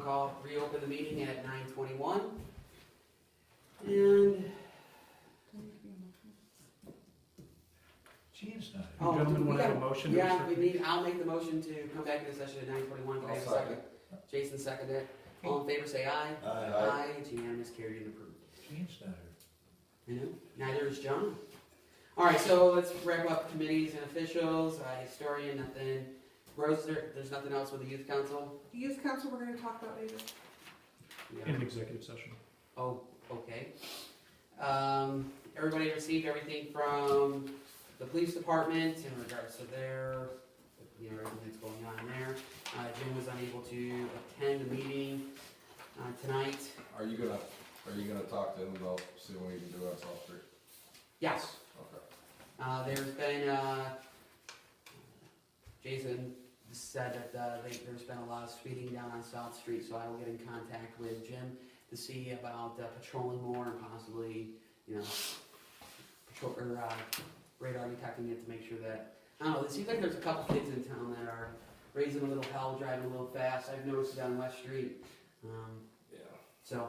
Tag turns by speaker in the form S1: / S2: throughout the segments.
S1: reopen the meeting at 9:21. And,
S2: Geez, now.
S1: oh,
S3: Gentlemen,
S1: we
S3: want to have a
S1: gotta-
S3: motion?
S1: yeah, I'll make the motion to come back into session at 9:21. Can I have a
S4: I'll
S1: second? Jason seconded it. All in favor, say aye.
S4: Aye.
S1: It's unanimous, carried and approved.
S2: Geez, now.
S1: You know, neither is John. All right, so let's wrap up committees and officials. Historian, nothing. Rose, there's nothing else with the youth council?
S5: The youth council we're gonna talk about later.
S3: In executive session.
S1: Oh, okay. Everybody received everything from the police department in regards to their, everything that's going on there. Jim was unable to attend the meeting tonight.
S4: Are you gonna talk to him about seeing what he can do on South Street?
S1: Yes.
S4: Okay.
S1: There's been, Jason said that there's been a lot of speeding down on South Street, so I will get in contact with Jim to see about patrolling more and possibly, radar detecting it to make sure that, I don't know, it seems like there's a couple kids in town that are raising a little hell, driving a little fast. I've noticed it on West Street.
S4: Yeah.
S1: So,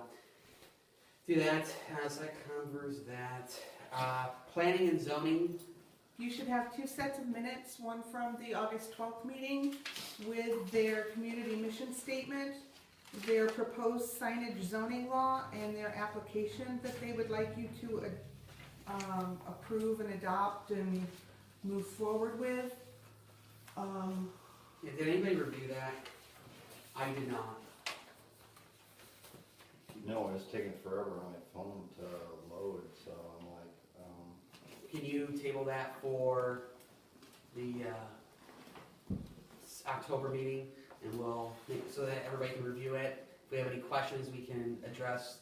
S1: do that, so that covers that. Planning and zoning,
S5: You should have 2 sets of minutes, one from the August 12th meeting with their community mission statement, their proposed signage zoning law, and their application that they would like you to approve and adopt and move forward with.
S1: yeah, did anybody review that? I did not.
S6: No, it's taking forever on my phone to load, so I'm like,
S1: Can you table that for the October meeting, and we'll make so that everybody can review it. If we have any questions, we can address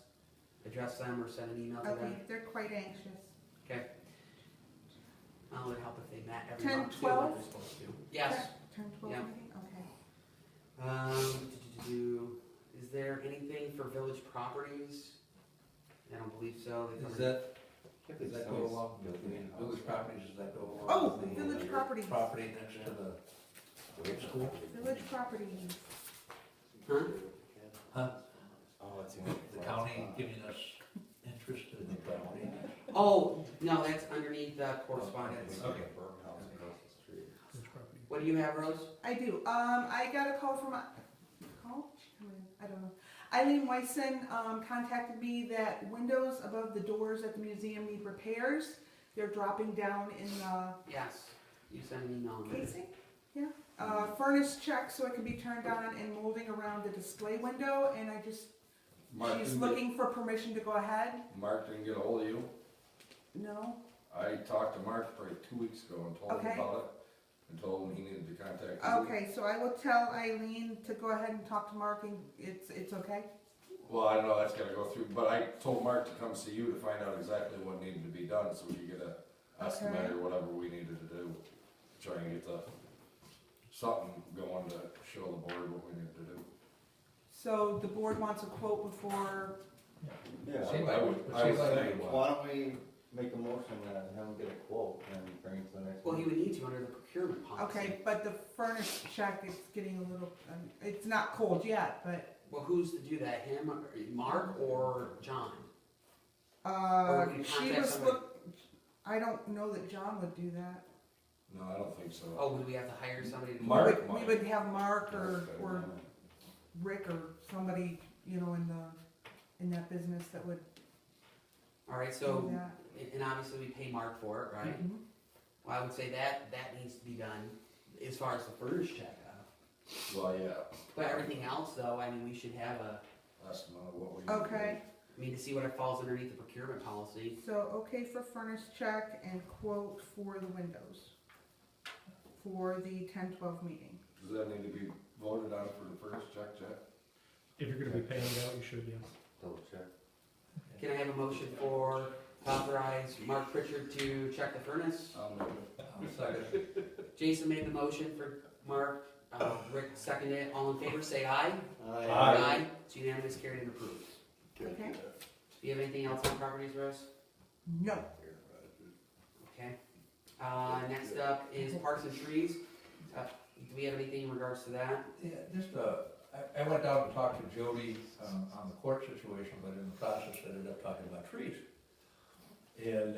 S1: them or send an email to
S5: Okay,
S1: them.
S5: they're quite anxious.
S1: Okay. It would help if they met every
S5: 10,
S1: month too,
S5: 12?
S1: like they're supposed to. Yes.
S5: 10, 12
S1: Yeah.
S5: meeting, okay.
S1: Is there anything for village properties? I don't believe so. They
S2: Is
S1: covered-
S2: does that go along with the village properties, does that go along?
S5: Oh,
S2: with the
S5: village properties.
S2: Property next to the school?
S5: Village properties.
S1: Huh?
S2: Huh?
S6: oh, it's
S2: The county giving us interest in the property?
S1: Oh, no, that's underneath correspondence.
S2: Okay.
S6: House across the street.
S3: Village property.
S1: What do you have, Rose?
S5: I do. I got a call from, I don't know. Eileen Weisen contacted me that windows above the doors at the museum need repairs. They're dropping down in the
S1: Yes. You sent an email. on that.
S5: casing. Yeah. Furnace check so it can be turned on and molding around the display window. And she's looking for permission to go ahead.
S4: Mark didn't get a hold of you?
S5: No.
S4: I talked to Mark probably 2 weeks ago and told him
S5: Okay.
S4: about it, and told him he needed to contact you.
S5: Okay, so I will tell Eileen to go ahead and talk to Mark and it's okay?
S4: Well, I don't know, that's gotta go through, but I told Mark to come see you to find out exactly what needed to be done, so we could get a estimate or whatever we needed to do. Try and get something going to show the board what we needed to do.
S5: So the board wants a quote before,
S6: Yeah,
S2: Seems
S4: I
S2: like-
S4: would
S2: seems like-
S4: say,
S6: why don't we make a motion and have him get a quote and bring it to the next
S1: Well, he
S6: meeting?
S1: would need to under the procurement policy.
S5: okay, but the furnace check is getting a little, it's not cold yet, but,
S1: Well, who's to do that? Him, or Mark, or John? Or we can
S5: she
S1: contact
S5: was,
S1: somebody.
S5: I don't know that John would do that.
S4: no, I don't think so.
S1: Oh, would we have to hire somebody to do
S4: Mark
S1: that?
S5: We would have Mark or
S6: Yeah.
S5: Rick or somebody, in that business that would
S1: All right,
S5: do
S1: so,
S5: that.
S1: and obviously we pay Mark for it, right?
S5: Mhm.
S1: Well, I would say that needs to be done as far as the furnace check.
S4: Well, yeah,
S1: But everything else, though, I mean, we should have
S4: estimate of what we need to do.
S5: Okay,
S1: to see what it falls underneath the procurement policy.
S5: so, okay for furnace check and quote for the windows for the 10-12 meeting.
S4: Does that need to be voted on for the first check?
S3: If you're gonna be paying it out, you should, yeah.
S6: Double check.
S1: Can I have a motion for authorize Mark Pritchard to check the furnace?
S4: I'll move it.
S2: I'll second.
S1: Jason made the motion for Mark, Rick seconded it. All in favor, say aye.
S6: Aye.
S1: It's unanimous, carried and approved.
S5: Okay.
S1: Do you have anything else on properties, Rose?
S5: No.
S1: Okay. Next up is parks and trees. Do we have anything in regards to that?
S2: Yeah, just, I went down and talked to Jody, on the court situation, but in the process ended up talking about trees. And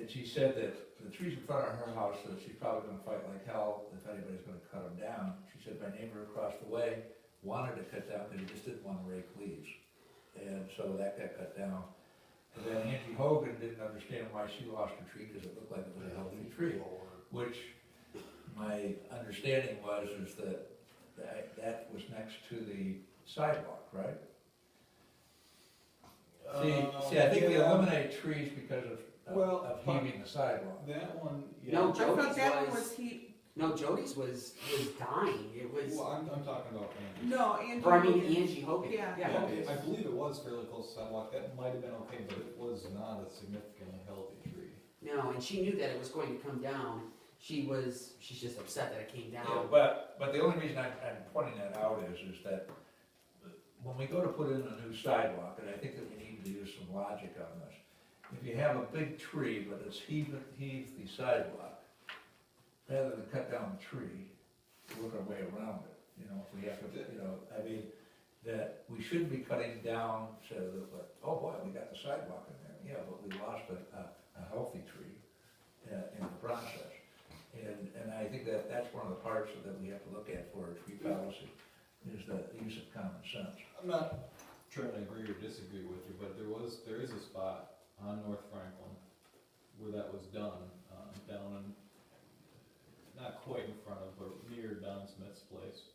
S2: she said that the trees in front of her house, that she's probably gonna fight like hell if anybody's gonna cut them down. She said my neighbor across the way wanted to cut down, because he just didn't wanna rake leaves. And so that got cut down. And then Angie Hogan didn't understand why she lost her tree, because it looked like it was a healthy tree, which my understanding was is that was next to the sidewalk, right? See, I think we eliminate trees because of heaving the sidewalk.
S7: That one, yeah.
S1: No,
S5: I thought
S1: Jody's
S5: that one
S1: was,
S5: was he,
S1: no, Jody's was dying, it was,
S7: Well, I'm talking about Andy.
S5: no, Andrew.
S1: or I mean Angie Hogan.
S5: Yeah.
S7: Yeah, I believe it was fairly close to sidewalk, that might have been okay, but it was not a significantly healthy tree.
S1: No, and she knew that it was going to come down, she's just upset that it came
S2: Yeah,
S1: down.
S2: but the only reason I'm pointing that out is that when we go to put in a new sidewalk, and I think that we need to use some logic on this, if you have a big tree, but it's heaved the sidewalk, rather than cut down the tree, work our way around it, you know, if we have to, you know, I mean, that we shouldn't be cutting down so that, oh boy, we got the sidewalk in there, yeah, but we lost a healthy tree in the process. And I think that that's one of the parts that we have to look at for a tree policy, is the use of common sense.
S7: I'm not trying to agree or disagree with you, but there is a spot on North Franklin where that was done, down in, not quite in front of, but near Don Smith's place.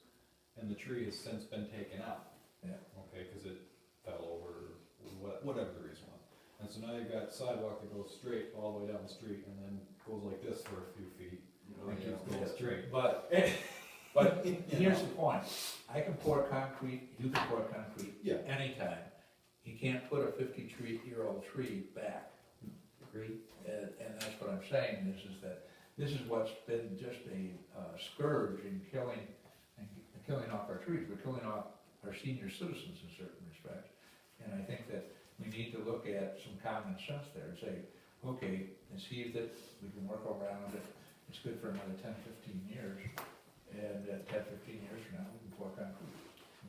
S7: And the tree has since been taken out.
S2: Yeah.
S7: Okay, cause it fell over, whatever the reason was. And so now you've got sidewalk that goes straight all the way down the street and then goes like this for a few feet. And keeps going straight.
S2: But here's the point, I can pour concrete, you can pour concrete
S7: Yeah.
S2: anytime. You can't put a 50-year-old tree back.
S1: Agreed.
S2: And that's what I'm saying, is that this is what's been just a scourge in killing off our trees. We're killing off our senior citizens in certain respects. And I think that we need to look at some common sense there and say, okay, it's heaved it, we can work around it, it's good for another 10, 15 years. And 10, 15 years from now, we can pour concrete.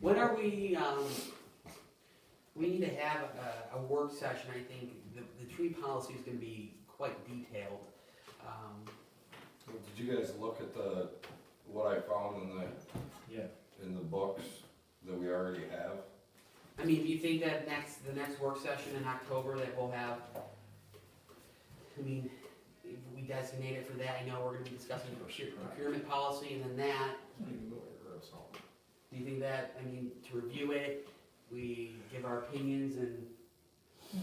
S1: When are we need to have a work session, I think, the tree policy is gonna be quite detailed.
S4: Did you guys look at what I found in the books that we already have?
S1: I mean, do you think that the next work session in October that we'll have, I mean, if we designate it for that, I know we're gonna be discussing procurement policy and then that. Do you think that, I mean, to review it, we give our opinions and,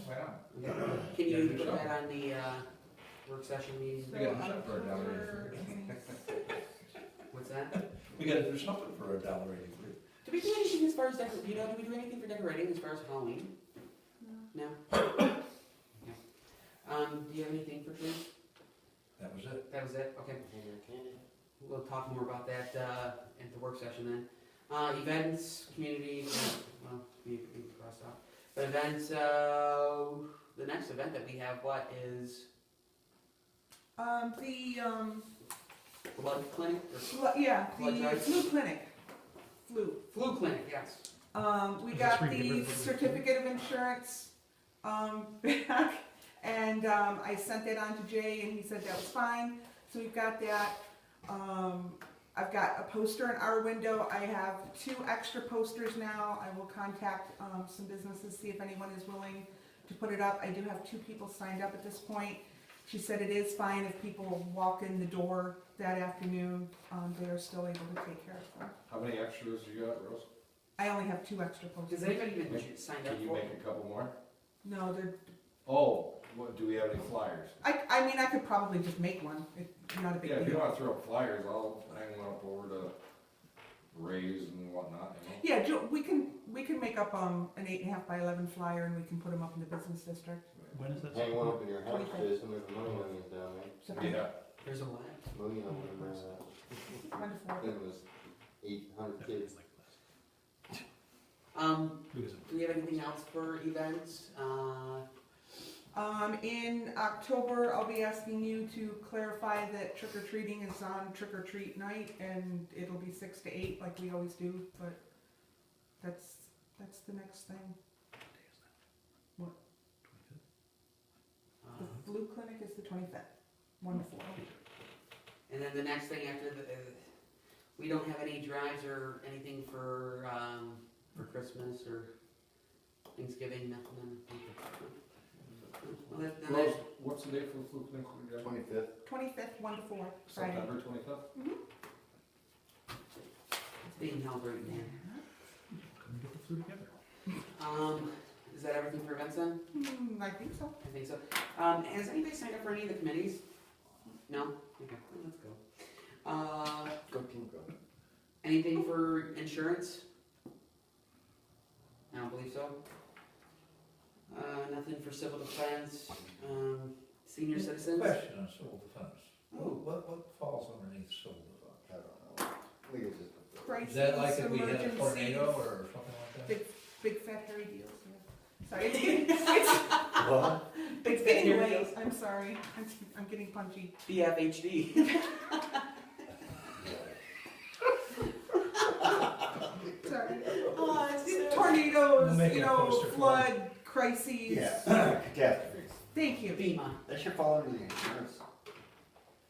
S2: Why not?
S1: can you put that on the, work session meeting?
S2: We gotta do something for $1.83.
S1: What's that?
S2: We gotta do something for $1.83.
S1: Do we do anything as far as do we do anything for decorating as far as Halloween? No? No. Do you have anything for trees?
S2: That was it.
S1: That was it, okay. We'll talk more about that, at the work session then. Events, community, well, we crossed off. But events, the next event that we have, what is blood clinic or Blood
S5: the
S1: drive?
S5: flu clinic,
S1: flu clinic, yes.
S5: We
S3: Is
S5: got
S3: this where you
S5: the
S3: give everybody-
S5: certificate of insurance, back, and, I sent that on to Jay, and he said that was fine, so we've got that. I've got a poster in our window, I have 2 extra posters now, I will contact, some businesses, see if anyone is willing to put it up. I do have 2 people signed up at this point. She said it is fine if people walk in the door that afternoon, they are still able to take care of them.
S4: How many extras you got, Rose?
S5: I only have 2 extra posters.
S1: Does anybody even sign up
S4: Can you
S1: for
S4: make
S1: it?
S4: a couple more?
S5: No, they're,
S4: Oh, do we have any flyers?
S5: I mean, I could probably just make one, it's not a big
S4: Yeah, if you
S5: deal.
S4: wanna throw up flyers, I'll hang one up over to Ray's and whatnot, you know?
S5: Yeah, we can make up, an 8.5 by 11 flyer and we can put them up in the business district.
S3: When is that?
S6: Hang one up in your house,
S5: 25.
S6: Jason, there's a money onions down there.
S5: September
S4: Yeah,
S1: There's a what?
S6: Money onions, I
S5: 24.
S6: think it was 800 kids.
S3: Who is it?
S1: Do we have anything else for events?
S5: In October, I'll be asking you to clarify that trick or treating is on trick or treat night and it'll be 6 to 8 like we always do, but the next thing? The flu clinic is the 25th, 1 to 4.
S1: And then the next thing after we don't have any drives or anything for Christmas or Thanksgiving, nothing. Well, then
S4: Rose, what's the date for the flu clinic again?
S6: 25th.
S5: 25th, 1 to 4, Friday.
S4: September 25th?
S1: It's being held right now.
S3: Couldn't get the flu together.
S1: Is that everything for events then?
S5: I think so.
S1: I think so. Has anybody signed up for any of the committees? No? Okay, well, let's go.
S6: Go team, go.
S1: Anything for insurance? I don't believe so. Nothing for civil defense, senior citizens?
S2: Question on civil defense.
S1: Oh.
S2: What falls underneath civil defense?
S6: I don't know. I think it's just a.
S5: Crises,
S2: Is that like if we had a
S5: emergencies,
S2: tornado or something like that?
S5: big fat hairy deals, yeah. Sorry,
S6: What?
S5: it's
S1: fat
S5: getting
S1: hairy
S5: late,
S1: deals.
S5: I'm sorry, I'm getting punchy.
S1: BFHD.
S5: Sorry.
S1: We'll
S5: Tornadoes,
S2: make it a poster for
S5: flood, crises.
S6: Yeah, catastrophes.
S5: Thank you.
S1: FEMA.
S6: That should fall under the insurance.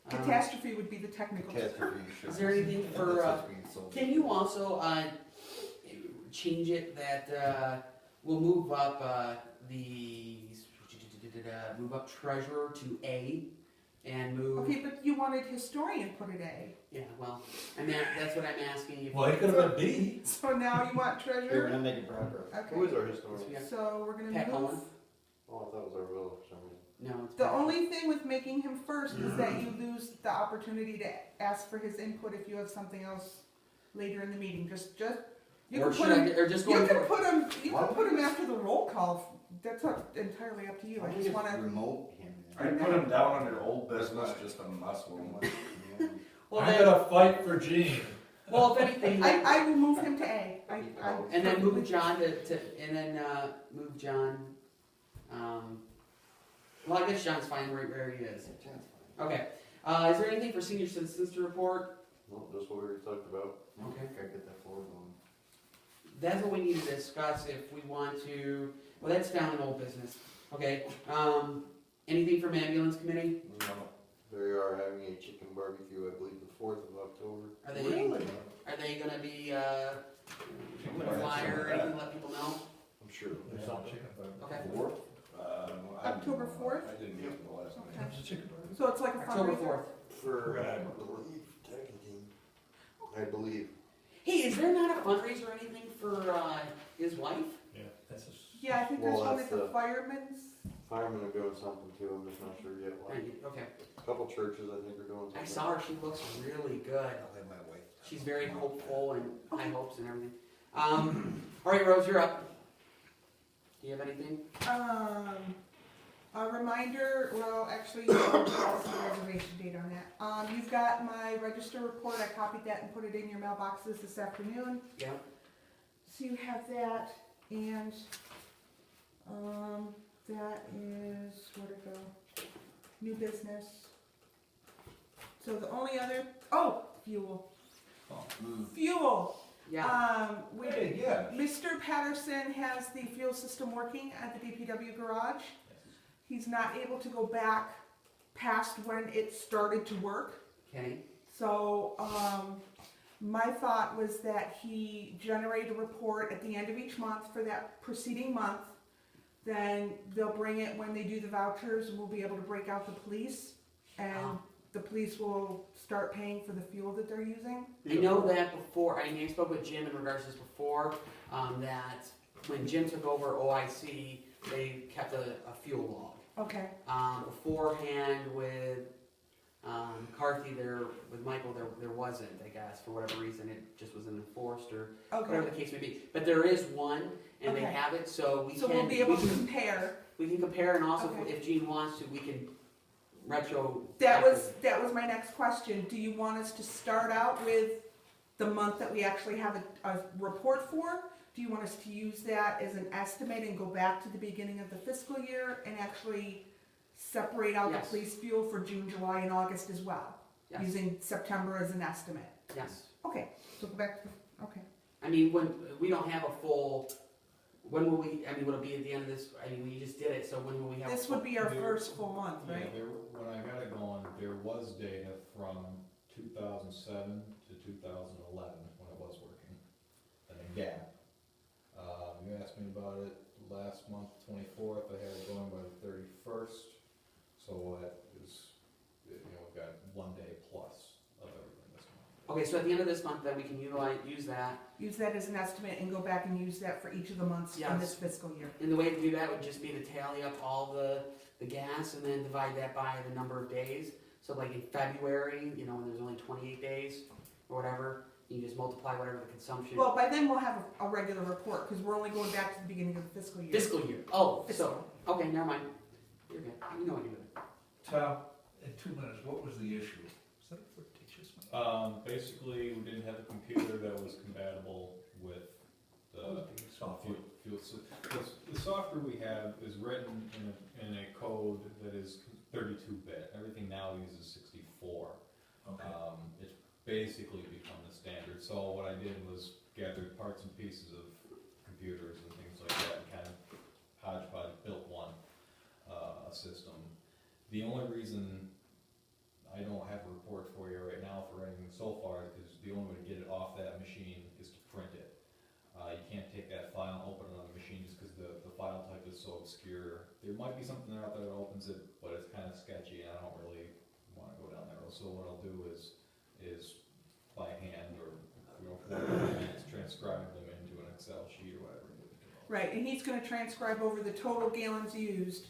S5: Catastrophe would be the technical term.
S6: Catastrophe insurance.
S1: Is there anything
S6: And
S1: for,
S6: that's what's being sold.
S1: Can you also, change it that, we'll move up, move up treasurer to A and move,
S5: Okay, but you wanted historian put at A.
S1: yeah, well, and that's what I'm asking.
S2: Well, it could have been B.
S5: So now you want
S6: They were
S5: treasurer?
S6: gonna make it progress.
S5: Okay.
S6: Who is our historian?
S1: Yeah.
S5: So we're gonna
S1: Pat
S5: move.
S1: Cullen?
S6: Oh, I thought it was our will for some reason.
S1: No, it's
S5: The
S1: Pat.
S5: only thing with making him first is that you lose the opportunity to ask for his input if you have something else later in the meeting. You
S1: Or
S5: can
S1: should
S5: put
S1: I,
S5: him.
S1: or just
S5: You
S1: going
S5: can
S1: for,
S5: put him. You
S6: Why
S5: can put him after the roll call. That's entirely up to you. I just want to.
S6: Remote him.
S4: I put him down under old business just to mess with him.
S6: Yeah.
S1: well
S2: I'm
S1: then,
S2: gonna fight for Gene.
S1: well, if anything,
S5: I will move him to A.
S1: and then move John and then, move John, well, I guess John's fine right where he is.
S6: Yeah, John's fine.
S1: Okay, is there anything for senior citizens to report?
S6: Well, just what we already talked about.
S1: Okay.
S6: Gotta get that forward going.
S1: That's what we need to discuss if we want to, well, that's down in old business, okay? Anything from ambulance committee?
S6: No, they are having a chicken barbecue, I believe, the 4th of October.
S1: Are they gonna be, put a flyer or anything, to let people know?
S6: I'm sure.
S2: There's some chicken burger.
S1: Okay.
S5: October 4th?
S4: I didn't get the last name.
S5: Okay.
S2: There's a chicken burger.
S5: So it's like a
S1: October
S5: fundraiser.
S1: 4th.
S6: For,
S2: Right.
S6: I believe.
S1: Hey, is there not a fundraiser or anything for, his wife?
S2: That's a.
S5: Yeah, I think there's
S6: Well,
S5: one
S6: that's
S5: at the
S6: the-
S5: firemen's.
S6: Firemen are doing something too, I'm just not sure yet. What.
S1: Okay,
S6: A couple churches, I think, are doing something.
S1: I saw her, she looks really good. She's very hopeful and high hopes and everything. All right, Rose, you're up. Do you have anything?
S5: A reminder, well, actually, that's the reservation date on that. You've got my register report, I copied that and put it in your mailboxes this afternoon.
S1: Yeah.
S5: So you have that, and, that is, where'd it go? New business. So the only other, fuel. Fuel!
S1: Yeah.
S2: Hey, yeah.
S5: Mr. Patterson has the fuel system working at the DPW garage. He's not able to go back past when it started to work.
S1: Okay.
S5: So, my thought was that he generate a report at the end of each month for that preceding month. Then they'll bring it when they do the vouchers, and we'll be able to break out the police. And the police will start paying for the fuel that they're using.
S1: I know that before, I spoke with Jim in regards to this before, that when Jim took over OIC, they kept a fuel log.
S5: Okay,
S1: Beforehand with McCarthy, with Michael, there wasn't, I guess, for whatever reason, it just wasn't enforced or whatever
S5: okay.
S1: the case may be. But there is one, and they
S5: Okay.
S1: have it, so we
S5: So
S1: can.
S5: we'll be able to compare.
S1: We can compare, and also
S5: Okay.
S1: if Gene wants to, we can retro.
S5: That was my next question. Do you want us to start out with the month that we actually have a report for? Do you want us to use that as an estimate and go back to the beginning of the fiscal year and actually separate out
S1: Yes.
S5: the police fuel for June, July, and August as well?
S1: Yes.
S5: Using September as an estimate?
S1: Yes.
S5: Okay, so go back to, okay.
S1: I mean, when we don't have a full When will we, I mean, will it be at the end of this, I mean, we just did it, so when will we have?
S5: This would be our
S7: There-
S5: first full month,
S7: Yeah,
S5: right?
S7: when I got it going, there was data from 2007 to 2011 when it was working, and a gap. You asked me about it last month, 24th, I had it going by the 31st, so that is, we've got 1 day plus of everything this month.
S1: Okay, so at the end of this month, then we can use that.
S5: Use that as an estimate and go back and use that for each of the months in
S1: Yes.
S5: this fiscal year.
S1: And the way to do that would just be to tally up all the gas and then divide that by the number of days. So like in February, when there's only 28 days or whatever, you just multiply whatever the consumption.
S5: Well, by then we'll have a regular report, because we're only going back to the beginning of the fiscal year.
S1: Fiscal year. Oh,
S5: Fiscal.
S1: so, okay, never mind. You're good. You know what you're doing.
S2: Tom, in 2 minutes, what was the issue?
S3: Is that a fictitious one?
S7: Basically, we didn't have a computer that was compatible with the
S2: Software.
S7: The software we have is written in a code that is 32-bit. Everything now uses 64.
S2: Okay.
S7: It's basically become the standard. So what I did was gathered parts and pieces of computers and things like that, and kind of hodgepodge built one system. The only reason I don't have a report for you right now for anything so far is the only way to get it off that machine is to print it. You can't take that file and open it on the machine just because the file type is so obscure. There might be something out there that opens it, but it's kind of sketchy and I don't really want to go down that road. So what I'll do is by hand or transcribe them into an Excel sheet or whatever.
S5: Right, and he's gonna transcribe over the total gallons used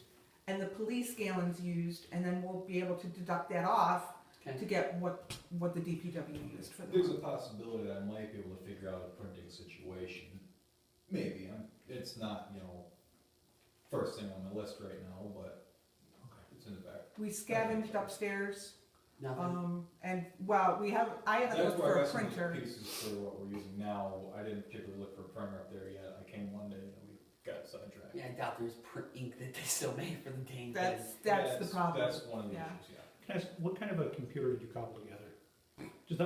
S5: and the police gallons used, and then we'll be able to deduct that off
S1: Okay.
S5: to get what the DPW used for the
S7: There's a
S5: month.
S7: possibility that I might be able to figure out a printing situation. Maybe. It's not, first thing on the list right now, but it's in the back.
S5: We scavenged upstairs,
S1: Nothing.
S5: and, well, I haven't
S7: That's
S5: looked
S7: why I
S5: for a
S7: got some
S5: printer.
S7: pieces for what we're using now. I didn't particularly look for a printer up there yet. I came one day and we got sidetracked.
S1: Yeah, I doubt there's print ink that they still make for the dang thing.
S5: That's the problem.
S7: That's one of the
S5: Yeah.
S7: issues, yeah.
S3: Can I ask, what kind of a computer did you cobble together? Just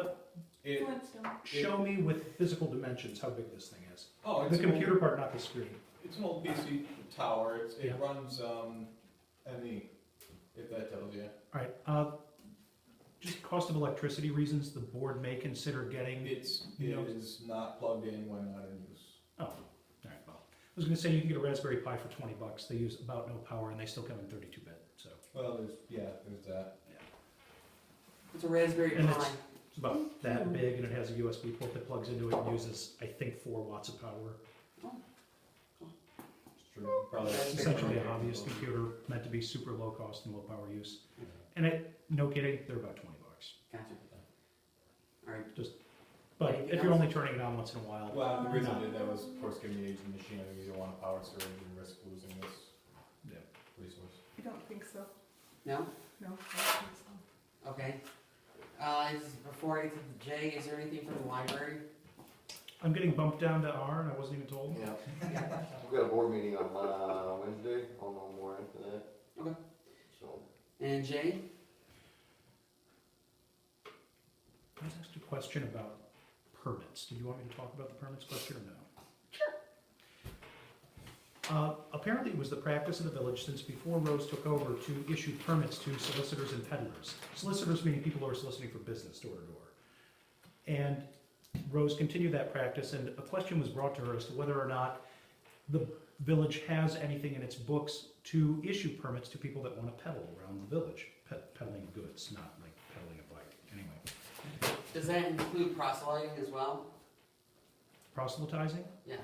S7: It,
S5: Flintstone.
S3: show me with physical dimensions how big this thing is.
S7: oh,
S3: The computer part, not the screen.
S7: It's an old PC tower. It
S3: Yeah.
S7: runs ME, if that tells you.
S3: All right, just cost of electricity reasons, the board may consider getting,
S7: It is not plugged in when not in use.
S3: oh, all right, well. I was gonna say you can get a Raspberry Pi for $20. They use about no power and they still come in 32-bit, so.
S7: Well, there's that.
S1: It's a Raspberry
S3: And
S1: Pi.
S3: It's about that big and it has a USB port that plugs into it and uses, I think, 4 watts of power.
S7: It's true. Probably.
S1: That's
S3: It's essentially a hobbyist computer meant to be super low cost and low power use. And no kidding, they're about $20.
S1: Gotcha. All right.
S3: But
S1: Anything
S3: if you're
S1: else?
S3: only turning it on once in a while,
S7: Well, the reason I
S3: No.
S7: did that was, of course, given the age of the machine, I don't want a power surge and risk losing this
S3: Yeah.
S7: resource.
S5: I don't think so.
S1: No?
S5: No, I don't think so.
S1: Okay. Before I get to the J, is there anything from the library?
S3: I'm getting bumped down to R and I wasn't even told.
S6: Yeah. We've got a board meeting on Wednesday, I'll know more after that.
S1: Okay.
S3: So,
S1: And J?
S3: I was asked a question about permits. Did you want me to talk about the permits question or no? Apparently it was the practice of the village since before Rose took over to issue permits to solicitors and peddlers. Solicitors meaning people who are soliciting for business door to door. And Rose continued that practice, and a question was brought to her as to whether or not the village has anything in its books to issue permits to people that want to peddle around the village. Peddling goods, not like peddling a bike. Anyway.
S1: Does that include proselyting as well?
S3: Proselytizing?
S1: Yeah.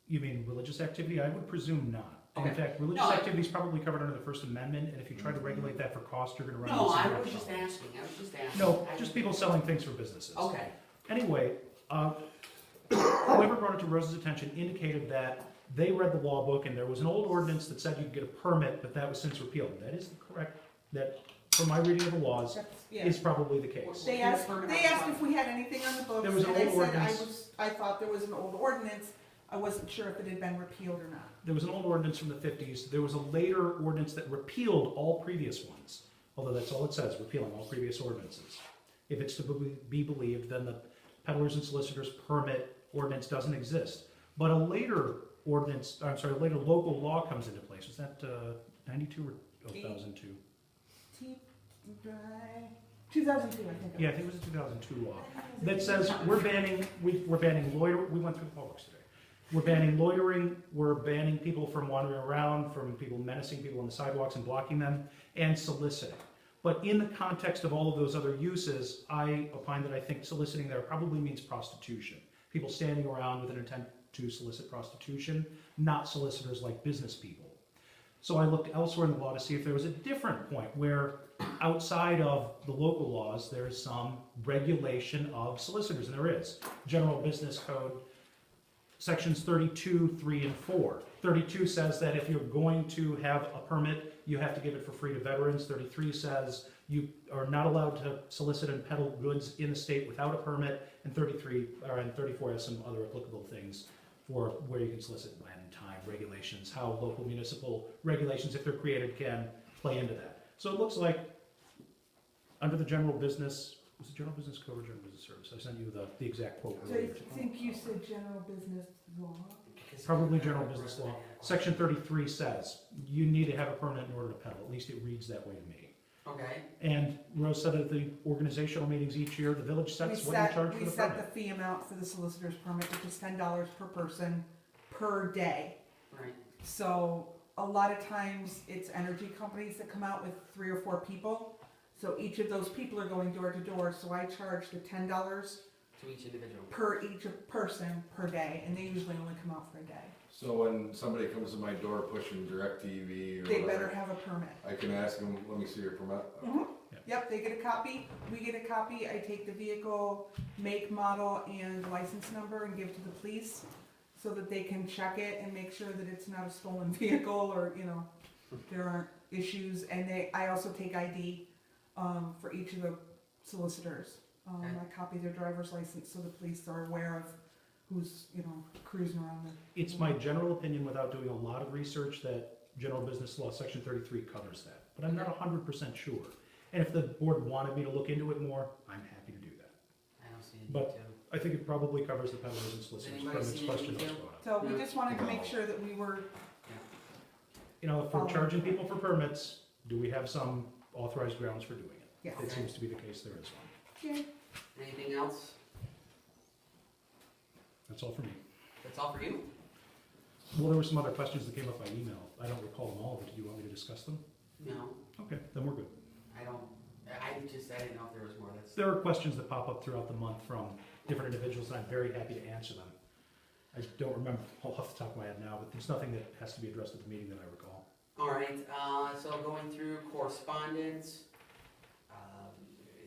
S3: You mean religious activity? I would presume not.
S1: Okay.
S3: In fact, religious
S1: No,
S3: activity is probably covered under the First Amendment, and if you try to regulate that for cost, you're gonna run
S1: No,
S3: into some
S1: I was
S3: real
S1: just
S3: trouble.
S1: asking.
S3: No, just people selling things for businesses.
S1: Okay.
S3: Anyway, whoever brought it to Rose's attention indicated that they read the law book and there was an old ordinance that said you could get a permit, but that was since repealed. That is correct, that, from my reading of the laws,
S5: That's, yeah.
S3: is probably the case.
S5: They asked if we had anything on the books,
S3: There was an
S5: and I
S3: old
S5: said
S3: ordinance.
S5: I thought there was an old ordinance. I wasn't sure if it had been repealed or not.
S3: There was an old ordinance from the 50s. There was a later ordinance that repealed all previous ones, although that's all it says, repealing all previous ordinances. If it's to be believed, then the peddlers and solicitors permit ordinance doesn't exist. But a later ordinance, I'm sorry, later local law comes into place. Was that 92 or 2002?
S5: 2002, I think.
S3: Yeah, I think it was a 2002 law that says we're banning loiter. We went through the publics today. We're banning loitering. We're banning people from wandering around, from people menacing people on the sidewalks and blocking them, and soliciting. But in the context of all of those other uses, I opine that I think soliciting there probably means prostitution. People standing around with an intent to solicit prostitution, not solicitors like business people. So I looked elsewhere in the law to see if there was a different point where outside of the local laws, there is some regulation of solicitors, and there is. General Business Code, sections 32, 3, and 4. 32 says that if you're going to have a permit, you have to give it for free to veterans. 33 says you are not allowed to solicit and peddle goods in the state without a permit, and 34 has some other applicable things for where you can solicit land and time, regulations, how local municipal regulations, if they're created, can play into that. So it looks like under the general business, was it general business code or general business service? I sent you the exact quote
S5: So
S3: earlier.
S5: I think you said general business law.
S3: Probably general business law. Section 33 says you need to have a permit in order to peddle. At least it reads that way to me.
S1: Okay.
S3: And Rose said at the organizational meetings each year, the village sets what you charge for
S5: We
S3: the
S5: set
S3: permit.
S5: the fee amount for the solicitor's permit, which is $10 per person per day.
S1: Right.
S5: So a lot of times it's energy companies that come out with 3 or 4 people. So each of those people are going door to door. So I charge the $10
S1: To each individual.
S5: per each person per day, and they usually only come out for a day.
S4: So when somebody comes to my door pushing DirecTV or
S5: They
S4: whatever,
S5: better have a permit.
S4: I can ask them, let me see your permit.
S5: Yep, they get a copy, we get a copy, I take the vehicle, make, model, and license number and give to the police so that they can check it and make sure that it's not a stolen vehicle or, you know, there aren't issues. And I also take ID for each of the solicitors.
S1: Okay.
S5: I copy their driver's license so the police are aware of who's, you know, cruising around the.
S3: It's my general opinion, without doing a lot of research, that general business law, section 33 covers that. But I'm not 100% sure. And if the board wanted me to look into it more, I'm happy to do that.
S1: I don't see any
S3: But-
S1: detail.
S3: I think it probably covers the peddlers and solicitors
S1: Anybody
S3: permits
S1: see
S3: question
S1: any
S3: that's
S1: detail?
S3: brought up.
S5: So we just wanted to make sure that we were,
S3: You know, if we're charging people for permits, do we have some authorized grounds for doing it?
S5: yes.
S3: It seems to be the case, there is one.
S5: Yeah.
S1: Anything else?
S3: That's all for me.
S1: That's all for you?
S3: Well, there were some other questions that came up by email. I don't recall them all, but do you want me to discuss them?
S1: No,
S3: Okay, then we're good.
S1: I don't. I didn't know if there was more. That's.
S3: There are questions that pop up throughout the month from different individuals, and I'm very happy to answer them. I don't remember all off the top of my head now, but there's nothing that has to be addressed at the meeting that I recall.
S1: All right. So going through correspondence,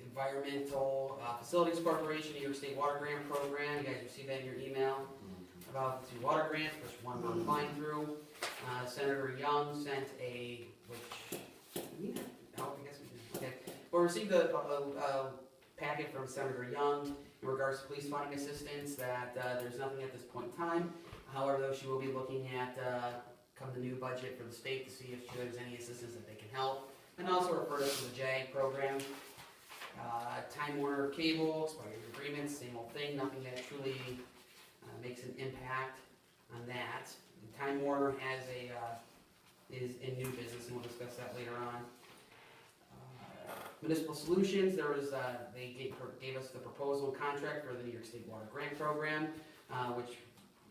S1: environmental facilities corporation, New York State Water Grant Program. You guys received that in your email about the 2 water grants, which one we're applying through. Senator Young sent a which. Oh, I guess we did. Okay. Well, received a packet from Senator Young in regards to police funding assistance that there's nothing at this point in time. However, though, she will be looking at come the new budget for the state to see if there's any assistance that they can help. And also refer us to the JAG program. Time Warner Cable, expired agreements, same old thing, nothing that truly makes an impact on that. And Time Warner has is in new business, and we'll discuss that later on. Municipal Solutions, there was they gave us the proposal contract for the New York State Water Grant Program, which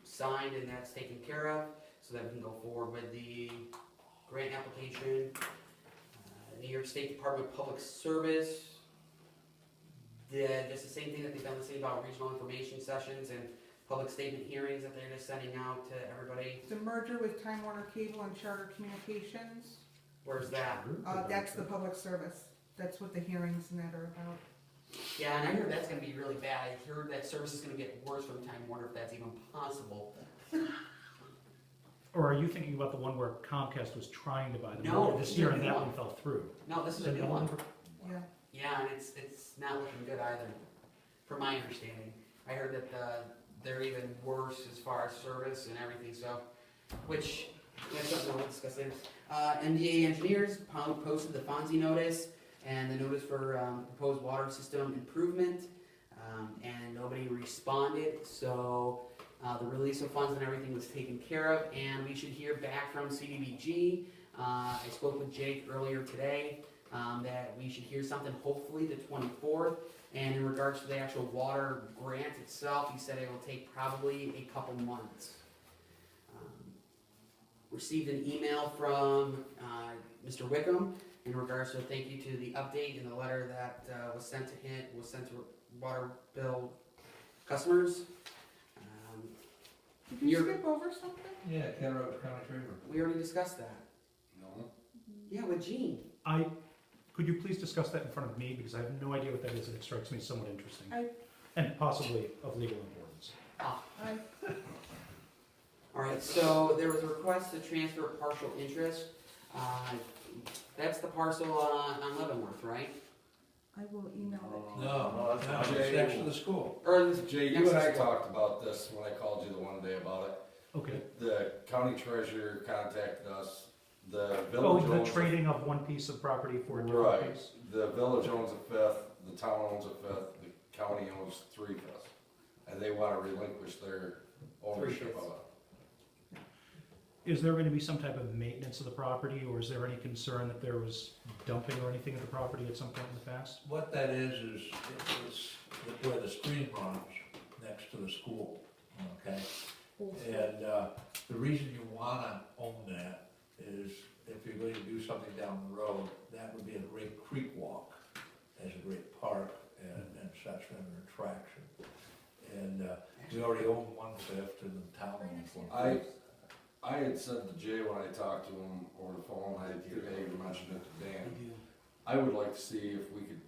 S1: signed and that's taken care of, so that we can go forward with the grant application. New York State Department of Public Service did just the same thing that they've done the same about regional information sessions and public statement hearings that they're just sending out to everybody.
S5: The merger with Time Warner Cable and Charter Communications,
S1: Where's that?
S5: that's the public service. That's what the hearings and that are about.
S1: Yeah, and I heard that's gonna be really bad. I heard that service is gonna get worse from Time Warner if that's even possible.
S3: Or are you thinking about the one where Comcast was trying to buy them
S1: No,
S3: earlier this year and
S1: the
S3: that
S1: one.
S3: one fell through?
S1: No, this is
S3: So
S1: a new
S3: no
S1: one.
S3: one-
S5: Yeah.
S1: Yeah, and it's not looking good either, from my understanding. I heard that they're even worse as far as service and everything, so, which, that's something we'll discuss later. MDA engineers posted the Fonzie notice and the notice for proposed water system improvement, and nobody responded, so The release of funds and everything was taken care of, and we should hear back from CDBG. I spoke with Jake earlier today, that we should hear something hopefully the 24th. And in regards to the actual water grant itself, he said it will take probably a couple months. Received an email from Mr. Wickham in regards to a thank you to the update in the letter that was sent to water bill customers.
S5: Did you
S1: You're-
S5: skip over something?
S2: Yeah, Cattaraugus County Treasurer.
S1: We already discussed that.
S4: No?
S1: Yeah, with Gene.
S3: Could you please discuss that in front of me, because I have no idea what that is, and it strikes me somewhat interesting.
S5: I-
S3: And possibly of legal importance.
S1: All right, so there was a request to transfer partial interest. That's the parcel on Leavenworth, right?
S5: I will email it to you.
S2: No,
S4: that's
S2: no,
S4: not
S2: it's
S4: Jay.
S2: next to the school.
S1: Or
S4: Jay, you and I talked about this when I called you the one day about it.
S3: Okay.
S4: The county treasurer contacted us, the
S3: Oh,
S4: village
S3: the
S4: owns.
S3: trading of one piece of property for a different
S4: Right,
S3: piece?
S4: the village owns a fifth, the town owns a fifth, the county owns 3/5. And they wanna relinquish their ownership of it.
S3: Is there going to be some type of maintenance of the property, or is there any concern that there was dumping or anything of the property at some point in the past?
S2: What that is it's where the stream runs next to the school, okay? And the reason you wanna own that is if you're going to do something down the road, that would be a great creek walk, as a great park and such, and an attraction. And we already own 1/5 and the town owns 1/5.
S4: I had said to Jay when I talked to him over the phone, I think I even mentioned it to Dan, I would like to see if we could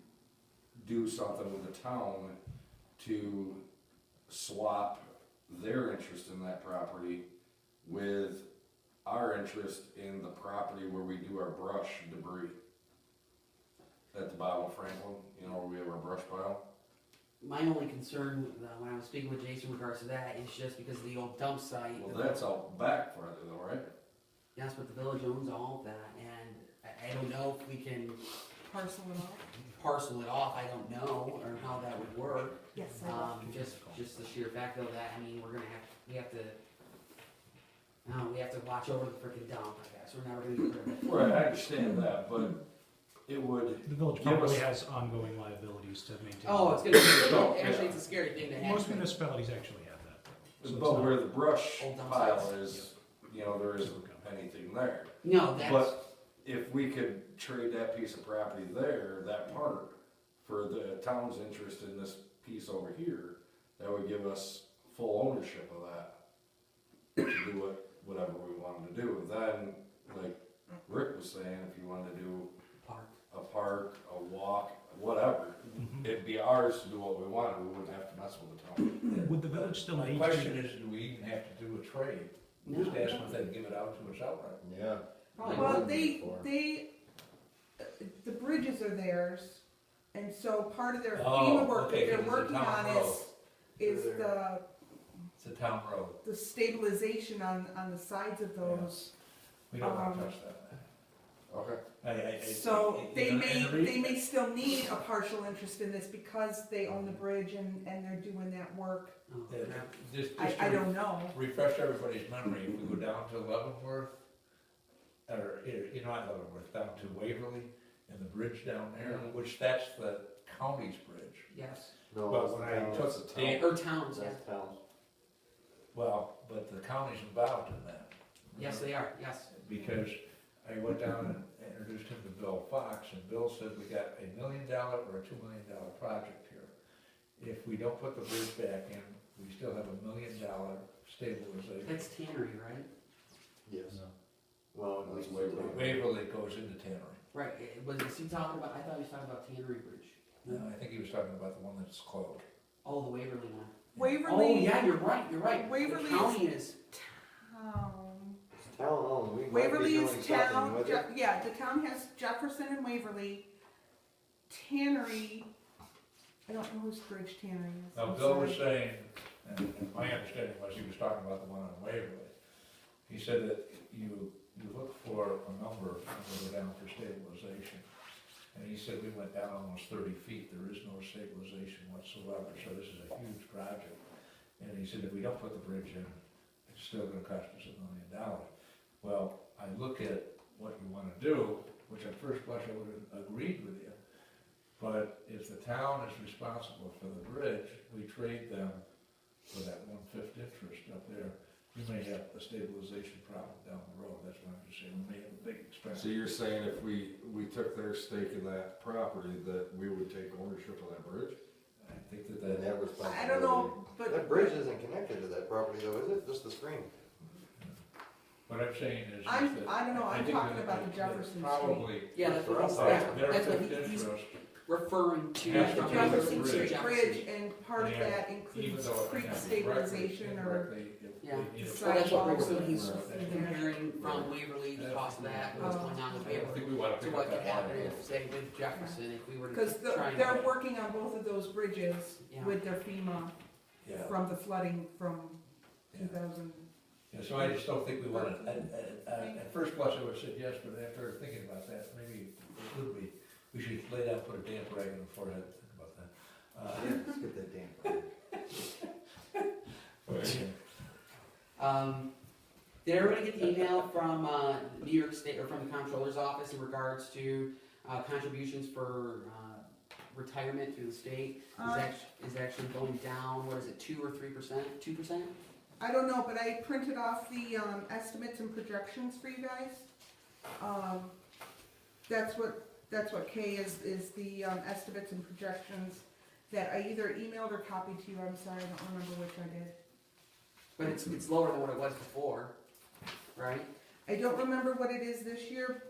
S4: do something with the town to swap their interest in that property with our interest in the property where we do our brush debris. At the bottom of Franklin, you know, where we have our brush pile.
S1: My only concern when I was speaking with Jason in regards to that is just because of the old dump site.
S4: Well, that's out back farther though, right?
S1: Yes, but the village owns all of that, and I don't know if we can
S5: Parcel it off?
S1: parcel it off. I don't know, or how that would work.
S5: Yes, I will.
S1: Just the sheer fact though that, I mean, we have to watch over the freaking dump, I guess. We're never gonna get rid of it.
S4: Right, I understand that, but it would,
S3: The village
S4: Give
S3: probably
S4: us-
S3: has ongoing liabilities to maintain.
S1: Oh, it's gonna be, actually, it's a scary thing to have.
S3: Most municipalities actually have that, though. So it's
S4: but
S3: not-
S4: where the brush
S1: Old dump
S4: pile
S1: sites.
S4: is, you know, there isn't anything there.
S1: No, that's,
S4: But if we could trade that piece of property there, that part, for the town's interest in this piece over here, that would give us full ownership of that. To do whatever we wanted to do. Then, like Rick was saying, if you wanted to do
S1: park.
S4: a park, a walk, whatever,
S3: Mhm.
S4: it'd be ours to do what we wanted, we wouldn't have to mess with the town.
S3: Would the village still
S2: My
S3: need
S2: question
S3: to?
S2: is, do we even have to do a trade?
S1: No.
S2: Just ask them if they'd give it out to us outright.
S6: Yeah.
S1: Probably
S5: Well,
S1: wouldn't.
S5: the bridges are theirs, and so part of their
S2: Oh,
S5: FEMA work
S2: okay,
S5: that
S2: 'cause
S5: they're
S2: it's a
S5: working
S2: town
S5: on
S2: road.
S5: is the
S2: It's a town road.
S5: stabilization on the sides of those.
S2: We don't want to
S5: Um,
S2: touch that.
S4: Okay.
S5: So they
S2: and the reason-
S5: they may still need a partial interest in this because they own the bridge and they're doing that work.
S1: Oh,
S2: Yeah,
S1: crap.
S2: Just
S5: I don't know.
S2: refresh everybody's memory, if we go down to Leavenworth, or, not Leavenworth, down to Waverly, and the bridge down there, which that's the county's bridge.
S1: Yes.
S6: No,
S2: Well,
S6: it's
S2: when
S6: the
S2: I
S6: town.
S2: took
S4: It's a town.
S2: Dan,
S1: Or towns, yeah.
S6: That's towns.
S2: well, but the county's involved in that.
S1: Yes, they are, yes.
S2: Because I went down and introduced him to Bill Fox, and Bill said, we got $1 million or a $2 million project here. If we don't put the bridge back in, we still have $1 million stabilization.
S1: That's Tannery, right?
S6: Yes. Well,
S4: That's
S6: we-
S4: Waverly.
S2: Waverly goes into Tannery.
S1: Right, was he talking about, I thought he was talking about Tannery Bridge.
S2: No, I think he was talking about the one that's closed.
S1: Oh, the Waverly one. Oh,
S5: Waverly.
S1: yeah, you're right.
S5: Waverly
S1: The county is,
S5: Town.
S6: It's town owned, we might be
S5: Waverly
S6: doing
S5: is
S6: something
S5: town.
S6: with it.
S5: Yeah, the town has Jefferson and Waverly. Tannery. I don't know whose bridge Tannery is.
S2: Now,
S5: I'm
S2: Bill was
S5: sorry.
S2: saying, and my understanding was he was talking about the one on Waverly. He said that you look for a number and we go down for stabilization. And he said we went down almost 30 feet, there is no stabilization whatsoever, so this is a huge project. And he said, if we don't put the bridge in, it's still gonna cost us $1 million. Well, I look at what you wanna do, which at first blush I would have agreed with you, but if the town is responsible for the bridge, we trade them for that 1/5 interest up there. We may have a stabilization problem down the road, that's why I'm just saying, we may have a big expense.
S4: So you're saying if we took their stake in that property, that we would take ownership of that bridge?
S2: I think that
S6: And
S2: that,
S6: that responsibility.
S5: I don't know, but.
S6: That bridge isn't connected to that property though, is it? Just the stream?
S2: what I'm saying is that.
S5: I don't know, I'm
S2: think
S5: talking
S2: that-
S5: about the
S2: that
S5: Jefferson Street.
S2: Probably,
S1: Yeah, that's what he's,
S2: their
S1: that's what
S2: fifth
S1: he's
S2: interest,
S1: referring to.
S2: Has to
S5: The
S2: be
S5: Jefferson
S2: the
S5: Street
S2: bridge.
S5: Bridge, and part of
S2: Yeah.
S5: that
S2: even
S5: includes
S2: though it may
S5: creek
S2: not be
S5: stabilization or.
S1: Yeah.
S5: So
S1: Well, that's what
S5: Sidewalks
S1: Rick's, he's
S5: and-
S1: comparing from Waverly, the cost of that, what's going on with
S4: I don't
S1: Waverly,
S4: think we wanna
S1: to
S4: pick
S1: what
S4: up
S1: could
S4: that
S1: happen
S4: water.
S1: if, say, with Jefferson, if we were
S5: Because
S1: to try and.
S5: they're working on both of those bridges
S1: Yeah.
S5: with their FEMA
S2: Yeah,
S5: from the flooding from
S2: yeah.
S5: 2000.
S2: Yeah, so I just don't think we want to, at first blush I would have said yes, but after thinking about that, maybe it would be, we should lay down, put a damp rag on the forehead, think about that.
S6: Yeah, let's get that damn.
S1: Did everybody get the email from, New York State, or from the comptroller's office in regards to, contributions for, retirement through the state? Is actually going down, what is it, 2 or 3%, 2%?
S5: I don't know, but I printed off the estimates and projections for you guys. That's what K is the estimates and projections that I either emailed or copied to you. I'm sorry, I don't remember which I did.
S1: But it's lower than what it was before, right?
S5: I don't remember what it is this year.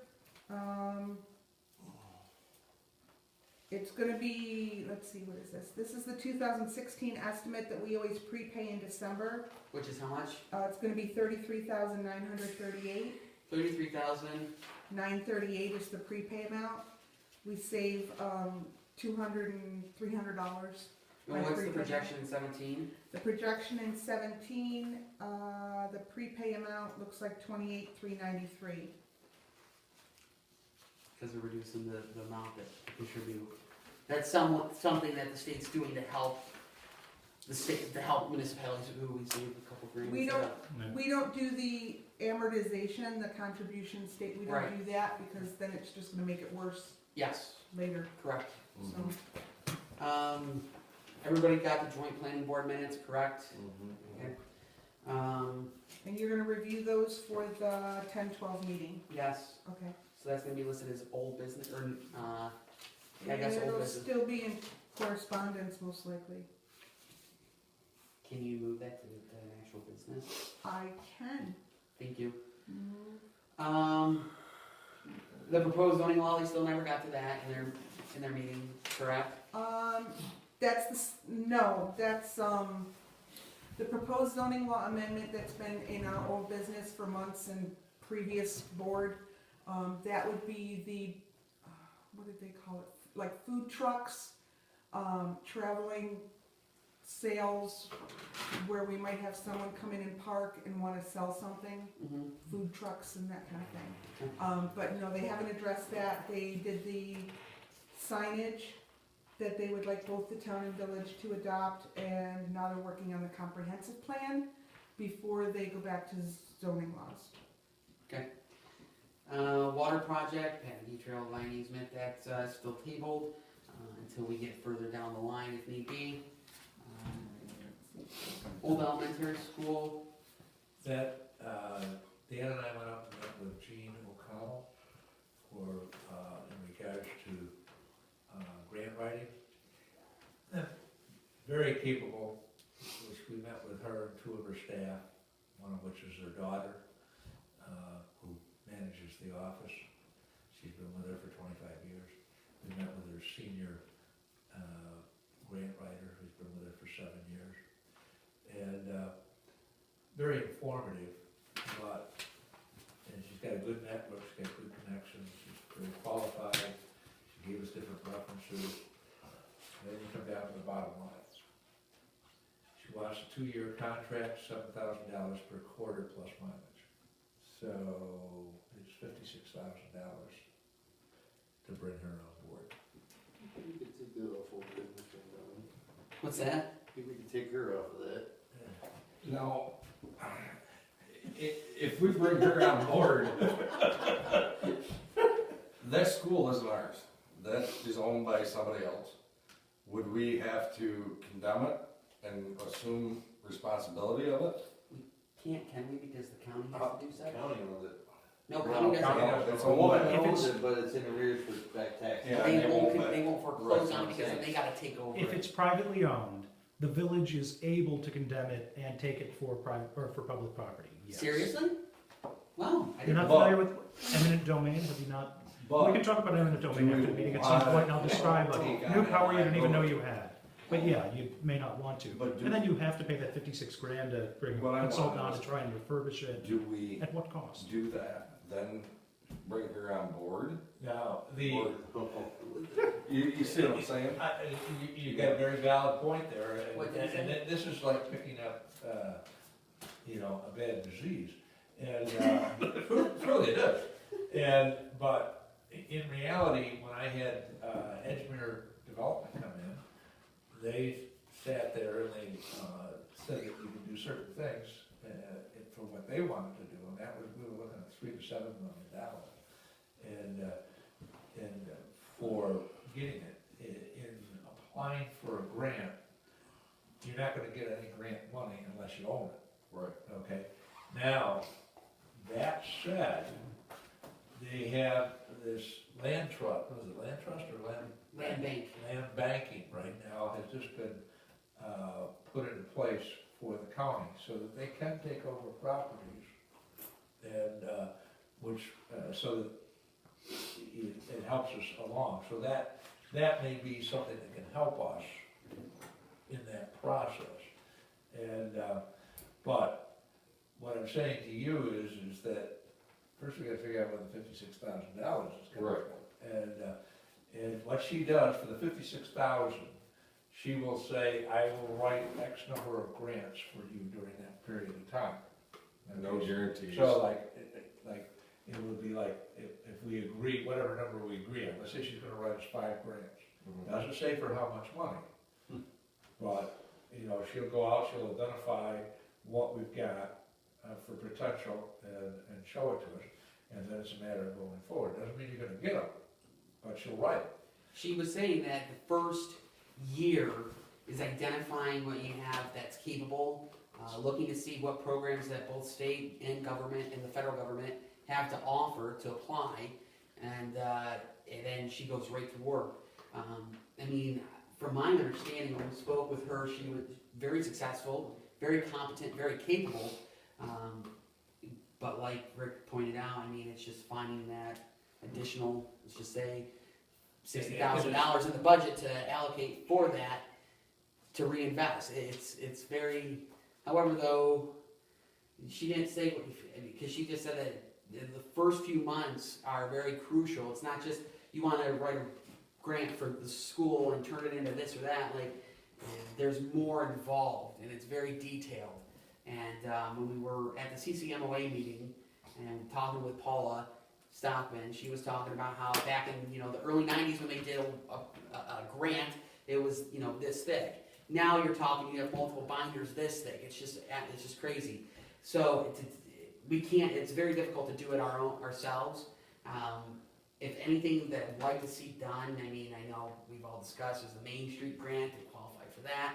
S5: It's gonna be, let's see, what is this? This is the 2016 estimate that we always prepay in December.
S1: Which is how much?
S5: It's gonna be $33,938.
S1: 33,000.
S5: $938 is the prepay amount. We save $200 and $300.
S1: And what's the projection in 17?
S5: The projection in 17, the prepay amount looks like $28,393.
S1: Because they're reducing the amount that contribute. That's something that the state's doing to help the state, to help municipalities who we save a couple grand.
S5: We
S1: instead
S5: don't-
S1: of-
S5: We don't do the amortization, the contribution state, we don't
S1: Right.
S5: do that because then it's just gonna make it worse
S1: Yes,
S5: later,
S1: correct.
S6: Mhm.
S5: so.
S1: Everybody got the joint planning board minutes, correct?
S6: Mhm.
S1: Okay.
S5: And you're gonna review those for the 10-12 meeting,
S1: Yes,
S5: okay?
S1: so that's gonna be listed as old business, or, yeah, I guess old
S5: It'll
S1: business.
S5: still be in correspondence most likely.
S1: Can you move that to the actual business?
S5: I can.
S1: Thank you.
S5: move-
S1: The proposed zoning law, they still never got to that in their meeting, correct?
S5: That's the proposed zoning law amendment that's been in our old business for months and previous board. That would be the, what did they call it? Like food trucks, traveling sales, where we might have someone come in and park and wanna sell something.
S1: Mm-hmm.
S5: Food trucks and that kind of thing. But no, they haven't addressed that. They did the signage that they would like both the town and village to adopt, and now they're working on the comprehensive plan before they go back to zoning laws.
S1: Water project, Patty Trail line easement, that's still tabled until we get further down the line if need be. Old elementary school,
S2: That, Dan and I went up and met with Gene O'Connell for, in regards to, grant writing. Very capable, which we met with her and 2 of her staff, one of which is her daughter, who manages the office. She's been with her for 25 years. We met with her senior, grant writer, who's been with her for 7 years. And, very informative, but, and she's got a good network, she's got good connections, she's very qualified, she gave us different references. And then you come down to the bottom line. She wants a 2-year contract, $7,000 per quarter plus mileage. So it's $56,000 to bring her on board.
S6: You could take that off over there, Mr. Brown.
S1: what's that?
S6: Think we could take her off of that.
S2: Yeah,
S4: Now, if we bring her on board, that school isn't ours. That is owned by somebody else. Would we have to condemn it and assume responsibility of it?
S1: Can we, because the county has to do so?
S6: County owns it.
S1: No,
S2: Well,
S1: county
S2: county
S1: doesn't.
S2: doesn't.
S4: It's
S6: A
S4: owned
S6: woman
S4: by,
S3: If
S6: owns
S3: it's-
S6: it, but it's in arrears for back taxes.
S4: Yeah,
S1: They
S4: they
S1: won't,
S4: won't
S1: they won't foreclose
S4: Right,
S1: on it because then they gotta take over
S3: If
S1: it.
S3: it's privately owned, the village is able to condemn it and take it for private, or for public property, yes.
S1: Seriously? Wow, I
S3: You're
S1: didn't
S3: not
S1: know.
S3: familiar with eminent domain, have you not? We
S4: but
S3: can talk about eminent domain after the meeting at some point, and I'll describe a new power you didn't even know you had. But yeah, you may not want to.
S4: But do-
S3: And then you have to pay that 56 grand to bring a
S4: What I
S3: consultant
S4: want
S3: on
S4: is-
S3: to try and refurbish it.
S4: do we
S3: At what cost?
S4: do that, then bring her on board?
S2: Now, the,
S4: Or- You see what I'm saying?
S2: you got a very valid point there,
S1: What did you say?
S2: and this is like picking up, a bad disease. And, truly it is. And, but in reality, when I had, Edgemere Development come in, they sat there and they, said that you could do certain things, for what they wanted to do, and that was, we were looking at $3 to $7 million. And for getting it, in applying for a grant, you're not gonna get any grant money unless you own it,
S4: Right.
S2: okay? Now, that said, they have this land trust, was it land trust or land?
S1: Land bank.
S2: Land banking right now has just been, put into place for the county, so that they can take over properties, and, so that it helps us along, so that may be something that can help us in that process. And, but what I'm saying to you is that first we gotta figure out where the $56,000 is coming
S4: Right.
S2: from. And what she does for the 56,000, she will say, I will write X number of grants for you during that period of time.
S4: No guarantees.
S2: So it would be like, if we agree, whatever number we agree on, let's say she's gonna write us 5 grants.
S4: Mhm.
S2: Doesn't say for how much money. But, she'll go out, she'll identify what we've got for potential and show it to us. And then it's a matter of going forward. Doesn't mean you're gonna get them, but she'll write it.
S1: She was saying that the first year is identifying what you have that's capable, looking to see what programs that both state and government and the federal government have to offer to apply, and then she goes right to work. I mean, from my understanding, when we spoke with her, she was very successful, very competent, very capable. But like Rick pointed out, I mean, it's just finding that additional, let's just say, $60,000 in the budget to allocate for that to reinvest. It's very, however though, she didn't say, because she just said that the first few months are very crucial. It's not just you want to write a grant for the school and turn it into this or that. Like, there's more involved, and it's very detailed. And when we were at the CCMOA meeting and talking with Paula Stockman, she was talking about how back in the early '90s when they did a grant, it was this thick. Now you're talking, you have multiple binders this thick. It's just crazy. So we can't. It's very difficult to do it ourselves. If anything that I'd like to see done, I mean, I know we've all discussed, is the Main Street grant to qualify for that,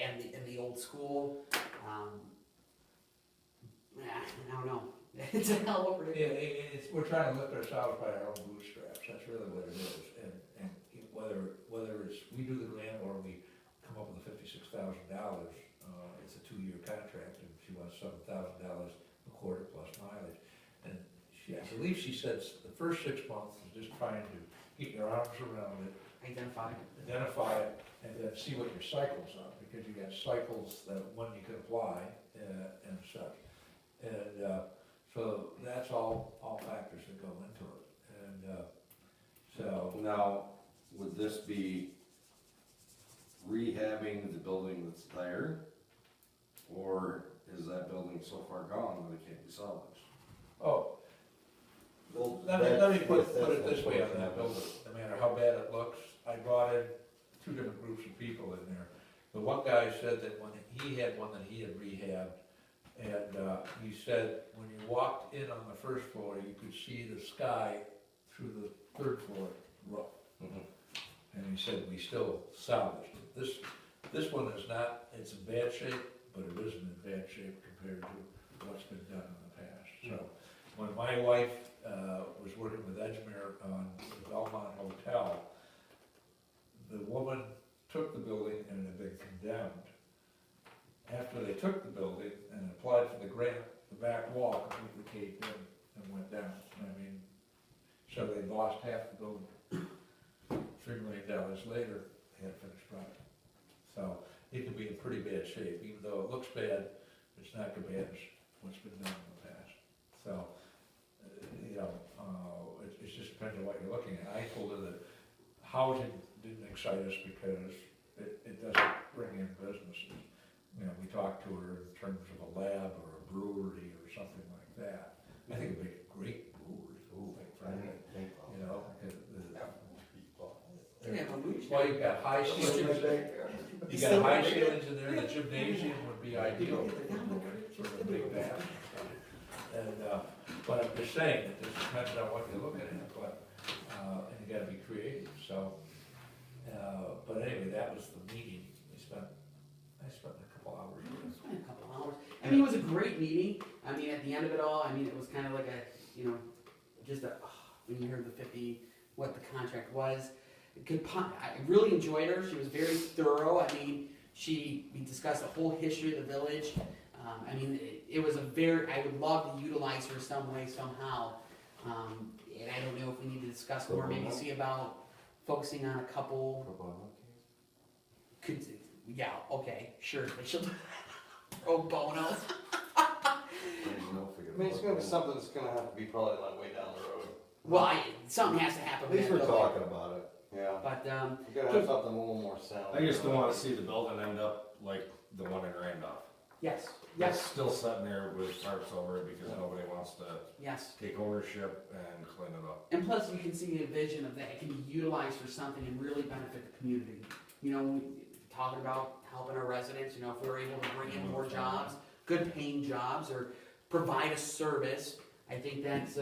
S1: and the old school. I don't know. It's a hell of a
S2: We're trying to lift ourselves by our own bootstraps, that's really what it is, and whether it's we do the grant or we come up with the $56,000, it's a 2-year contract, and she wants $7,000 a quarter plus mileage, and I believe she said the first 6 months is just trying to get your arms around it,
S1: identify
S2: it, and then see what your cycles are, because you got cycles that when you can apply, and such, and, so that's all factors that go into it, and, so.
S4: Now, would this be rehabbing the building that's there? Or is that building so far gone that it can't be salvaged?
S2: Oh,
S6: Well,
S2: let me put
S6: that's
S2: it this way on that
S6: unfortunate.
S2: building, no matter how bad it looks, I brought in 2 different groups of people in there. The one guy said that when he had one that he had rehabbed, and he said when you walked in on the first floor, you could see the sky through the third floor roof.
S4: Mhm.
S2: And he said, we still salvaged it. This one is not, it's in bad shape, but it isn't in bad shape compared to what's been done in the past. So, when my wife was working with Edgemere on the Belmont Hotel, the woman took the building and it had been condemned. After they took the building and applied for the grant, the back wall completely caved in and went down. I mean, so they lost half the building. $3 million later, they had a finished product. So it can be in pretty bad shape, even though it looks bad, it's not as bad as what's been done in the past. So, it just depends on what you're looking at. I told her that housing didn't excite us because it doesn't bring in businesses. We talked to her in terms of a lab or a brewery or something like that. I think it'd be a great brewery, frankly. Well, you've got high ceilings, you got high ceilings in there, the gymnasium would be ideal for a big bath. And, but I'm just saying, it just depends on what you're looking at, but, and you gotta be creative, so. But anyway, that was the meeting, I spent a couple hours with it.
S1: A couple hours. I mean, it was a great meeting. I mean, at the end of it all, I mean, it was kind of like when you heard what the contract was. I really enjoyed her. She was very thorough. I mean, we discussed the whole history of the village. I mean, it was I would love to utilize her some way, somehow. And I don't know if we need to discuss more, maybe see about focusing on a couple. Yeah, okay, sure. But she'll pro bono.
S6: I mean, it's gonna be something that's gonna have to be probably like way down the road.
S1: Well, something has to happen.
S6: At least we're talking about it, yeah.
S1: But,
S6: We gotta have something a little more sound.
S8: I just don't wanna see the building end up like the one in Randolph.
S1: yes,
S8: It's still sitting there with tarps over it because nobody wants to
S1: yes.
S8: take ownership and clean it up.
S1: And plus, you can see a vision of that. It can be utilized for something and really benefit the community. Talking about helping our residents, if we were able to bring in more jobs, good paying jobs, or provide a service, I think that's,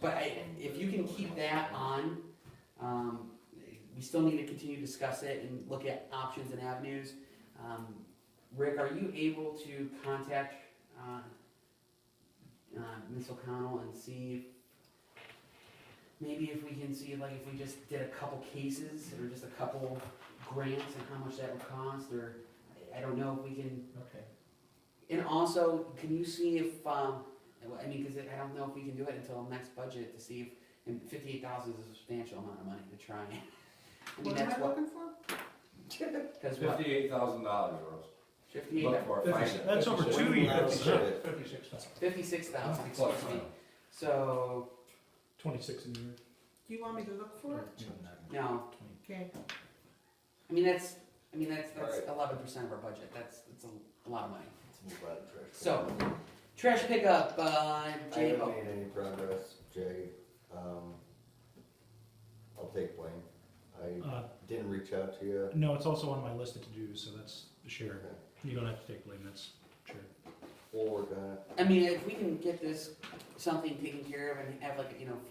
S1: but if you can keep that on, we still need to continue to discuss it and look at options and avenues. Rick, are you able to contact Ms. O'Connell and see if we can see if we just did a couple cases or just a couple grants and how much that would cost, or I don't know if we can.
S2: Okay.
S1: And also, can you see if because I don't know if we can do it until next budget to see if, and $58,000 is a substantial amount of money to try.
S5: What am I looking for?
S1: Because what?
S4: $58,000, Rose.
S1: 58.
S4: Look for it.
S3: That's over 2 years.
S2: 56,000.
S1: 56,000. Excuse me. So
S3: 26 in a year.
S5: Do you want me to look for it?
S1: no.
S5: Okay.
S1: I mean that's 11%
S6: Right.
S1: of our budget. That's a lot of money.
S6: Move by the trash.
S1: So trash pickup,
S6: I
S1: Jay.
S6: haven't made any progress, Jay. I'll take blame. I didn't reach out to you.
S3: No, it's also on my list of to-dos, so that's shared.
S6: Okay.
S3: You don't have to take blame, that's shared.
S6: We'll work on it.
S1: I mean, if we can get this something taken care of and have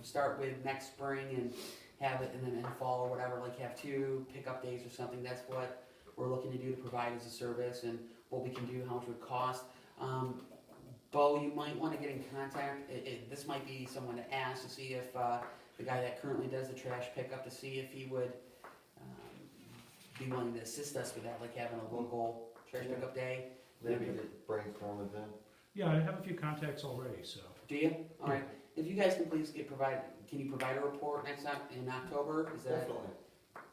S1: start with next spring and have it, and then in fall or whatever, have 2 pickup days or something. That's what we're looking to do to provide as a service and what we can do, how much it would cost. Bo, you might want to get in contact. This might be someone to ask to see if the guy that currently does the trash pickup, to see if he would be willing to assist us with that, having a local trash pickup day.
S6: Maybe brainstorm with them.
S3: Yeah, I have a few contacts already, so.
S1: Do you? All right. If you guys can please can you provide a report next time in October? Is that,
S6: Definitely.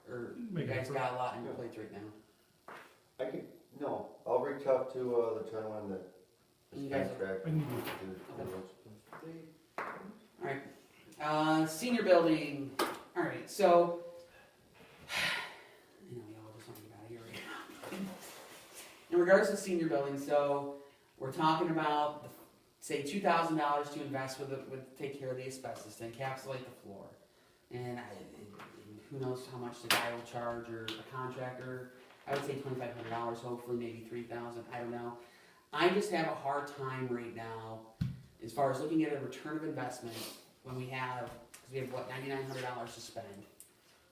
S1: or you
S3: Make it
S1: guys got a lot on your plates right now?
S6: I'll reach out to the gentleman that
S1: You
S6: is
S1: guys-
S6: contracted.
S1: All right. Senior building. All right. So, y'all just want to get out of here right now. In regards to senior building, so we're talking about say $2,000 to invest with take care of the asbestos, to encapsulate the floor, and who knows how much the guy will charge or a contractor. I would say $2,500, hopefully maybe 3,000, I don't know. I just have a hard time right now, as far as looking at a return of investment, when we have what, $9,900 to spend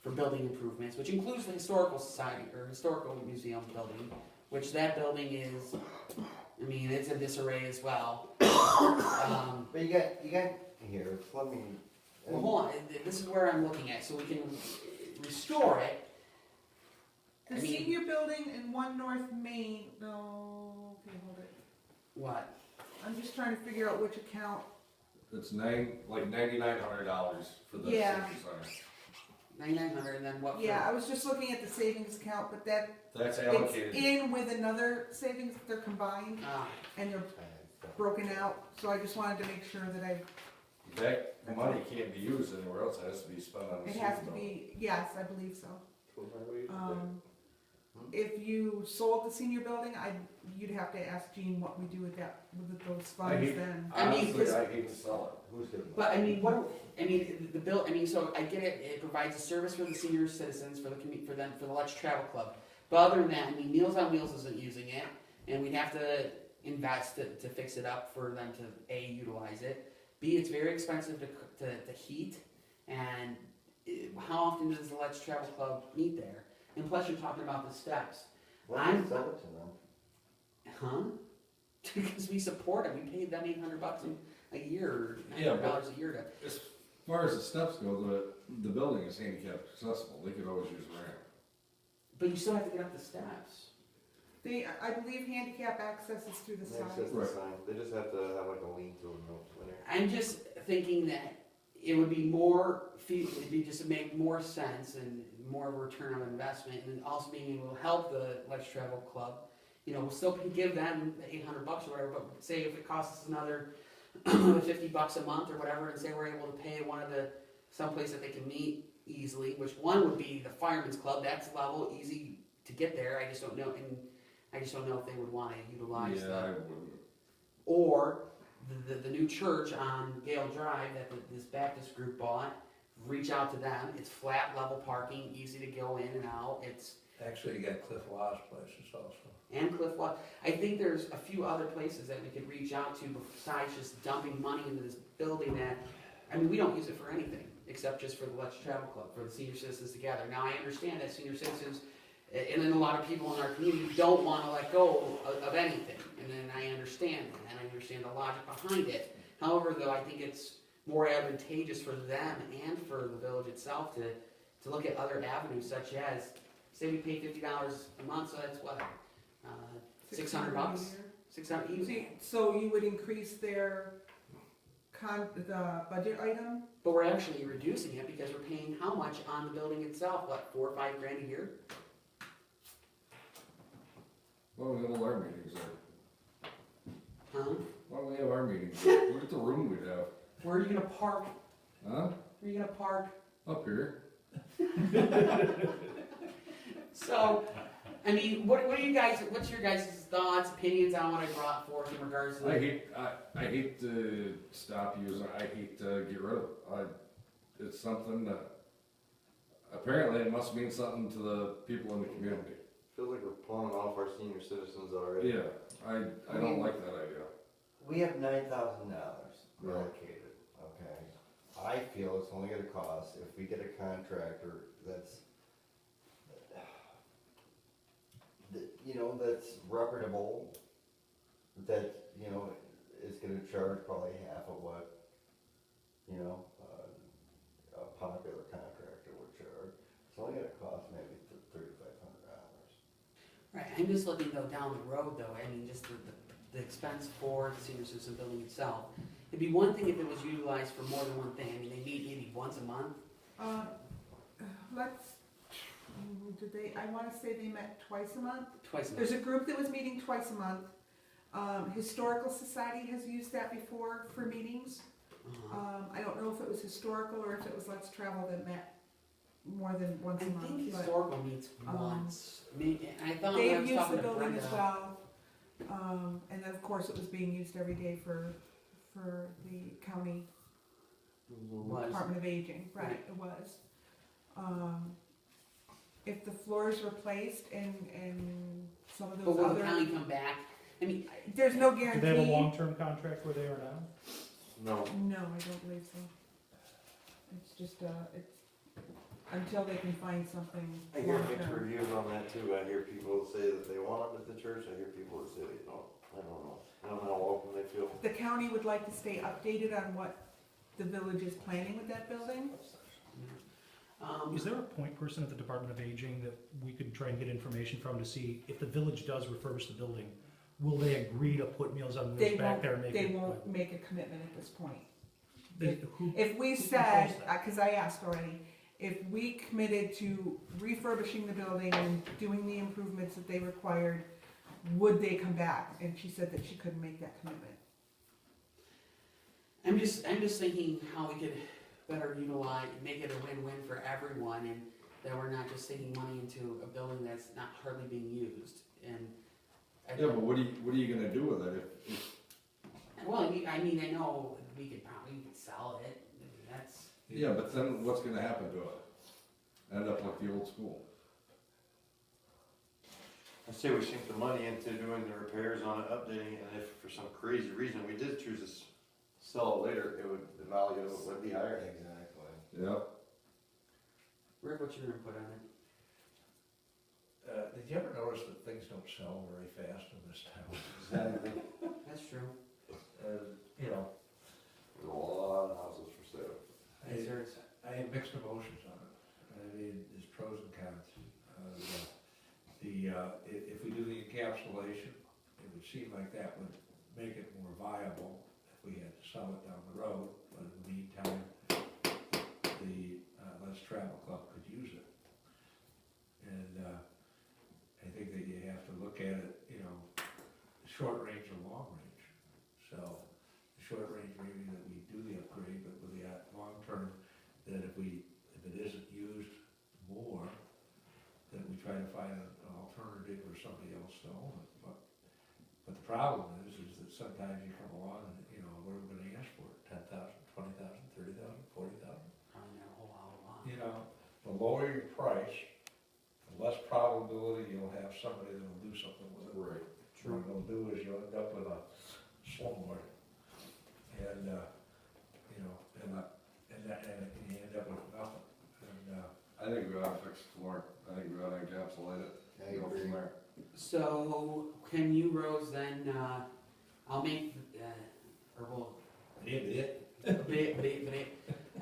S1: for building improvements, which includes the historical society, or historical museum building, which that building is, I mean, it's in disarray as well.
S6: But you got, here, let me.
S1: Well, hold on, this is where I'm looking at, so we can restore it.
S5: The
S1: I mean-
S5: senior building in 1 North Main, no, okay, hold it.
S1: What?
S5: I'm just trying to figure out which account.
S4: It's $9,900 for the
S5: Yeah.
S4: senior center.
S1: 9,900, and then what?
S5: Yeah, I was just looking at the savings account, but
S4: That's
S5: it's
S4: allocated.
S5: in with another savings, they're combined
S1: Ah,
S5: and they're broken out, so I just wanted to make sure that
S4: That money can't be used anywhere else, it has to be spent on the
S5: it
S4: senior
S5: has to
S4: building.
S5: be, yes, I believe so. If you sold the senior building, you'd have to ask Jean what we do with that, with those funds
S4: hate-
S5: then.
S1: I mean,
S4: Honestly,
S1: 'cause-
S4: I hate to sell it.
S6: Who's gonna?
S1: but I mean, the bill, I mean, so I get it, it provides a service for the senior citizens, for the for the Let's Travel Club. But other than that, I mean, Meals on Wheels isn't using it, and we'd have to invest to fix it up for them to A, utilize it, B, it's very expensive to heat, and how often does the Let's Travel Club meet there? And plus, you're talking about the steps.
S6: Why don't you sell it to them?
S1: Huh? Because we support them. We paid them $800 a year, or
S4: Yeah,
S1: $900 a year to.
S4: As far as the steps go, the building is handicap accessible, they could always use a ramp.
S1: But you still have to get up the steps.
S5: I believe handicap access is through the side.
S6: Access the
S4: Right.
S6: sign, they just have to have like a lean-to in the winter.
S1: I'm just thinking that it would be more, it'd be just make more sense and more of a return on investment, and also being able to help the Let's Travel Club. You know, we'll still give them the $800 or whatever, but say if it costs us another $50 a month or whatever, and say we're able to pay one of the, someplace that they can meet easily, which one would be the Fireman's Club, that's level, easy to get there, I just don't know, and I just don't know if they would wanna utilize
S4: Yeah, I
S1: the,
S4: wouldn't.
S1: or the new church on Gale Drive that this Baptist group bought, reach out to them, it's flat level parking, easy to go in and out, it's,
S2: Actually, you got Cliff Law's places also.
S1: and Cliff Walk. I think there's a few other places that we could reach out to besides just dumping money into this building that, I mean, we don't use it for anything, except just for the Let's Travel Club, for the senior citizens together. Now, I understand that senior citizens, and then a lot of people in our community don't wanna let go of anything, and then I understand that, and I understand the logic behind it. However, though, I think it's more advantageous for them and for the village itself to look at other avenues such as, say we pay $50 a month, so that's what, $600?
S5: a year.
S1: 600 easy.
S5: So you would increase their the budget item?
S1: But we're actually reducing it because we're paying how much on the building itself? What, $4 or $5 grand a year?
S4: Why don't we have our meetings there?
S1: Huh?
S4: Why don't we have our meetings there? Look at the room we'd have.
S1: Where are you gonna park?
S4: Huh?
S1: Where are you gonna park?
S4: Up here.
S1: So, I mean, what are you guys? What's your guys' thoughts, opinions on what I brought forth in regards to?
S4: I hate to stop using, I hate to get rid of it. It's something that, apparently it must mean something to the people in the community.
S6: Feels like we're pulling off our senior citizens already.
S4: Yeah, I don't like that idea.
S6: We have $9,000
S4: Right.
S6: allocated, okay? I feel it's only gonna cost, if we get a contractor that's, that's reputable, that, is gonna charge probably half of what, a popular contractor would charge. It's only gonna cost maybe $3,500.
S1: Right. I'm just looking though down the road though. I mean, just the expense for the senior citizen building itself. It'd be one thing if it was utilized for more than one thing. I mean, they meet maybe once a month.
S5: I wanna say they met twice a month.
S1: Twice a month.
S5: There's a group that was meeting twice a month. Historical Society has used that before for meetings. I don't know if it was historical or if it was Let's Travel that met more than once
S1: I
S5: a month.
S1: think
S5: but
S1: historical meets once. Maybe, and I thought I
S5: They've
S1: was
S5: used
S1: talking
S5: the
S1: to
S5: building
S1: Brenda.
S5: as well. And then of course it was being used every day for the county
S1: Was.
S5: Department of Aging, right,
S1: Right.
S5: it was. if the floor is replaced and some of
S1: But
S5: those
S1: will the
S5: other,
S1: county come back? I mean,
S5: there's no
S3: Do
S5: guarantee.
S3: they have a long-term contract where they are now?
S6: No,
S5: No, I don't believe so. It's just, it's until they can find something
S6: I hear mixed
S5: long-term.
S6: reviews on that too. I hear people say that they want them at the church. I hear people that say they don't. I don't know. I don't know how welcome they feel.
S5: The county would like to stay updated on what the village is planning with that building.
S3: Is there a point person at the Department of Aging that we could try and get information from to see if the village does refurbish the building, will they agree to put Meals on
S5: They
S3: Wheels back there and make
S5: They
S3: it?
S5: won't make a commitment at this point.
S3: Who-
S5: If we
S3: Who
S5: said,
S3: controls that?
S5: cause I asked already, if we committed to refurbishing the building and doing the improvements that they required, would they come back? And she said that she couldn't make that commitment.
S1: I'm just thinking how we could better utilize, make it a win-win for everyone, and that we're not just sinking money into a building that's not hardly being used, and.
S4: Yeah, but what are you gonna do with it if,
S1: Well, I mean, I know we could probably sell it, I mean, that's,
S4: yeah, but then what's gonna happen to it? End up like the old school.
S6: I say we sink the money into doing the repairs on it, updating it, and if for some crazy reason we did choose to sell it later, the value of it would be higher. Exactly.
S4: Yep.
S1: Rick, what's your input on it?
S2: Did you ever notice that things don't sell very fast in this town?
S6: Exactly.
S1: That's true.
S2: You know,
S6: There's a lot of houses for sale.
S1: Yes, sir, it's-
S2: I have mixed emotions on it. I mean, there's pros and cons. If we do the encapsulation, it would seem like that would make it more viable if we had to sell it down the road, but in the meantime, the Less Travel Club could use it. And I think that you have to look at it, you know, short range or long range. So, the short range maybe that we do the upgrade, but with the long term, that if it isn't used more, that we try to find an alternative or somebody else to own it. But the problem is that sometimes you come along and, you know, what are we gonna ask for? 10,000, 20,000, 30,000, 40,000?
S1: Probably not a whole lot.
S2: You know, the lower your price, the less probability you'll have somebody that'll do something with it.
S4: Right.
S2: What it'll do is you'll end up with a slumlord. And, you know, and you end up with nothing. And,
S4: I think we ought to fix the floor. I think we ought to encapsulate it.
S6: I
S4: Go
S6: agree.
S4: from there.
S1: So, can you, Rose, then, I'll make, or we'll,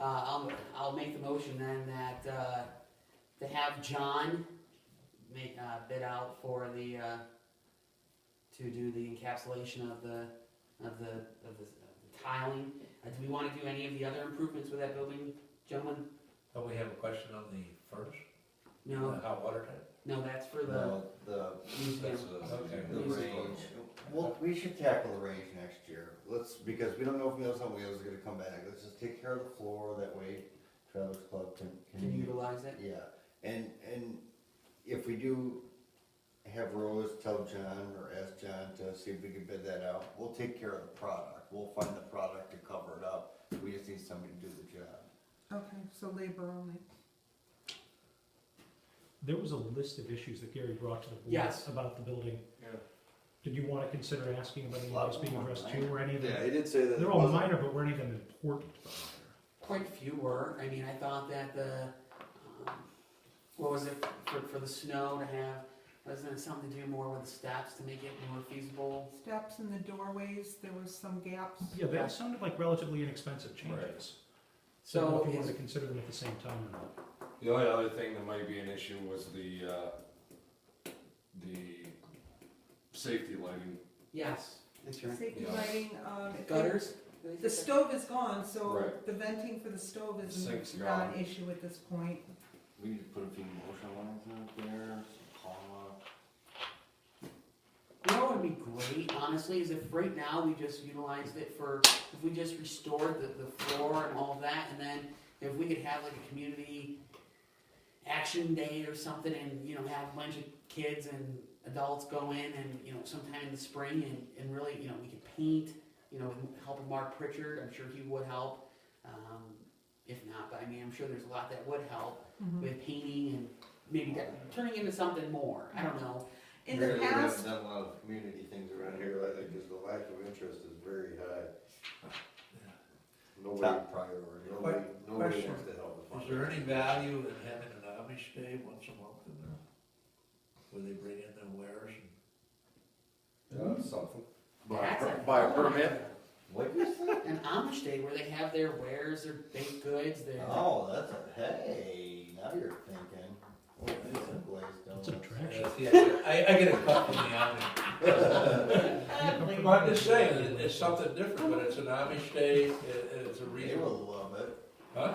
S1: I'll make the motion then that, to have John make, bid out for the, to do the encapsulation of the tiling. Do we wanna do any of the other improvements with that building, gentlemen?
S2: Don't we have a question on the furnace?
S1: No,
S2: The hot water tank?
S1: no, that's for the
S6: No, the
S1: museum.
S4: That's
S2: Okay.
S6: The range, well, we should tackle the range next year, because we don't know if Meals on Wheels is gonna come back, let's just take care of the floor, that way Travis Club
S1: Can
S6: can.
S1: utilize it?
S6: Yeah, and if we do have Rose tell John, or ask John to see if we can bid that out, we'll take care of the product, we'll find the product to cover it up, we just need somebody to do the job.
S5: Okay, so labor only.
S3: There was a list of issues that Gary brought to the board
S1: Yes.
S3: about the building.
S6: Yeah.
S3: Did you want to consider asking about any of those being addressed too, or any of
S6: Yeah,
S3: them?
S6: he did say that.
S3: They're all minor, but weren't even important.
S1: Quite a few were. I mean, I thought that the, what was it, for the snow to have, wasn't it something to do more with the steps to make it more feasible?
S5: Steps in the doorways, there was some gaps.
S3: Yeah, that sounded like relatively inexpensive changes. So I don't know
S1: So
S3: if you wanted
S1: is,
S3: to consider them at the same time or not.
S4: The only other thing that might be an issue was the safety lighting.
S1: yes, that's right.
S5: Safety
S4: Yeah.
S5: lighting,
S1: Gutters?
S5: the stove is gone, so
S4: Right.
S5: the venting for the stove is
S4: Sink's
S5: not
S4: gone.
S5: an issue at this point.
S6: We need to put a few motion lines out there,
S1: You know what would be great, honestly, is if right now we just utilized it for, if we just restored the floor and all of that, and then if we could have like a community action day or something, and, you know, have a bunch of kids and adults go in and, you know, sometime in the spring, and really, you know, we could paint, you know, with help of Mark Pritchard, I'm sure he would help. If not, but I mean, I'm sure there's a lot that would help with painting maybe turning into something more, I don't know.
S5: In the
S6: Really, we
S5: past,
S6: haven't done a lot of community things around here lately, because the lack of interest is very high. Nobody,
S2: Top
S6: priority,
S2: Que-
S6: nobody
S2: question.
S6: wants to help with
S2: Is there any value in having an Amish day once a month in there? Where they bring in their wares and
S4: Yeah, that's something.
S1: That's
S6: By a permit? What you say?
S1: An Amish day where they have their wares, their baked goods, their.
S6: Oh, that's hey, now you're thinking. Oh, that's a glazed
S3: It's an
S6: donut.
S3: attraction.
S2: yeah, I get a cut from the Amish. But I'm just saying, it's something different, but it's an Amish day, it's a
S6: They
S2: reason.
S6: will love it.
S2: Huh?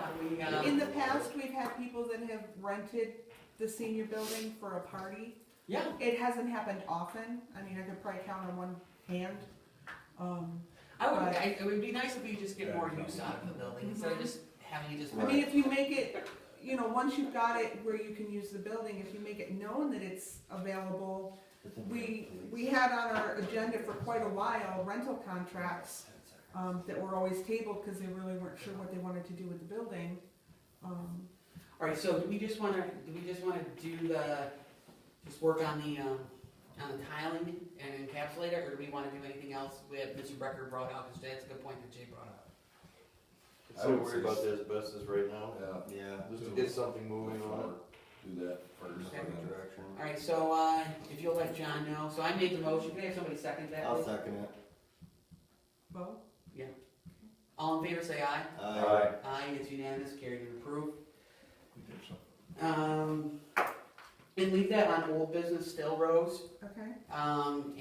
S5: in the past, we've had people that have rented the senior building for a party.
S1: Yeah,
S5: It hasn't happened often, I mean, I could probably count on one hand.
S1: it would be nice if we just get more use out of the building, instead of just having it just.
S5: I mean, if you make it, you know, once you've got it where you can use the building, if you make it known that it's available. We had on our agenda for quite a while rental contracts, that were always tabled because they really weren't sure what they wanted to do with the building.
S1: Alright, so do we just wanna do just work on the tiling and encapsulate it, or do we wanna do anything else with Mr. Brecker brought out, cause that's a good point that Jay brought up.
S9: So worried about the asbestos right now,
S4: Yeah,
S6: Yeah,
S9: just to get something moving on it.
S4: do that first.
S1: Okay.
S4: and then-
S6: direction.
S1: Alright, so, if you'll let John know, so I made the motion, can I have somebody second that,
S6: I'll
S1: please?
S6: second it.
S5: Bo?
S1: All in favor, say aye.
S6: Aye.
S1: Aye, it's unanimous, carried and approved.
S2: We did something.
S1: And leave that on old business still, Rose.
S5: Okay.
S1: And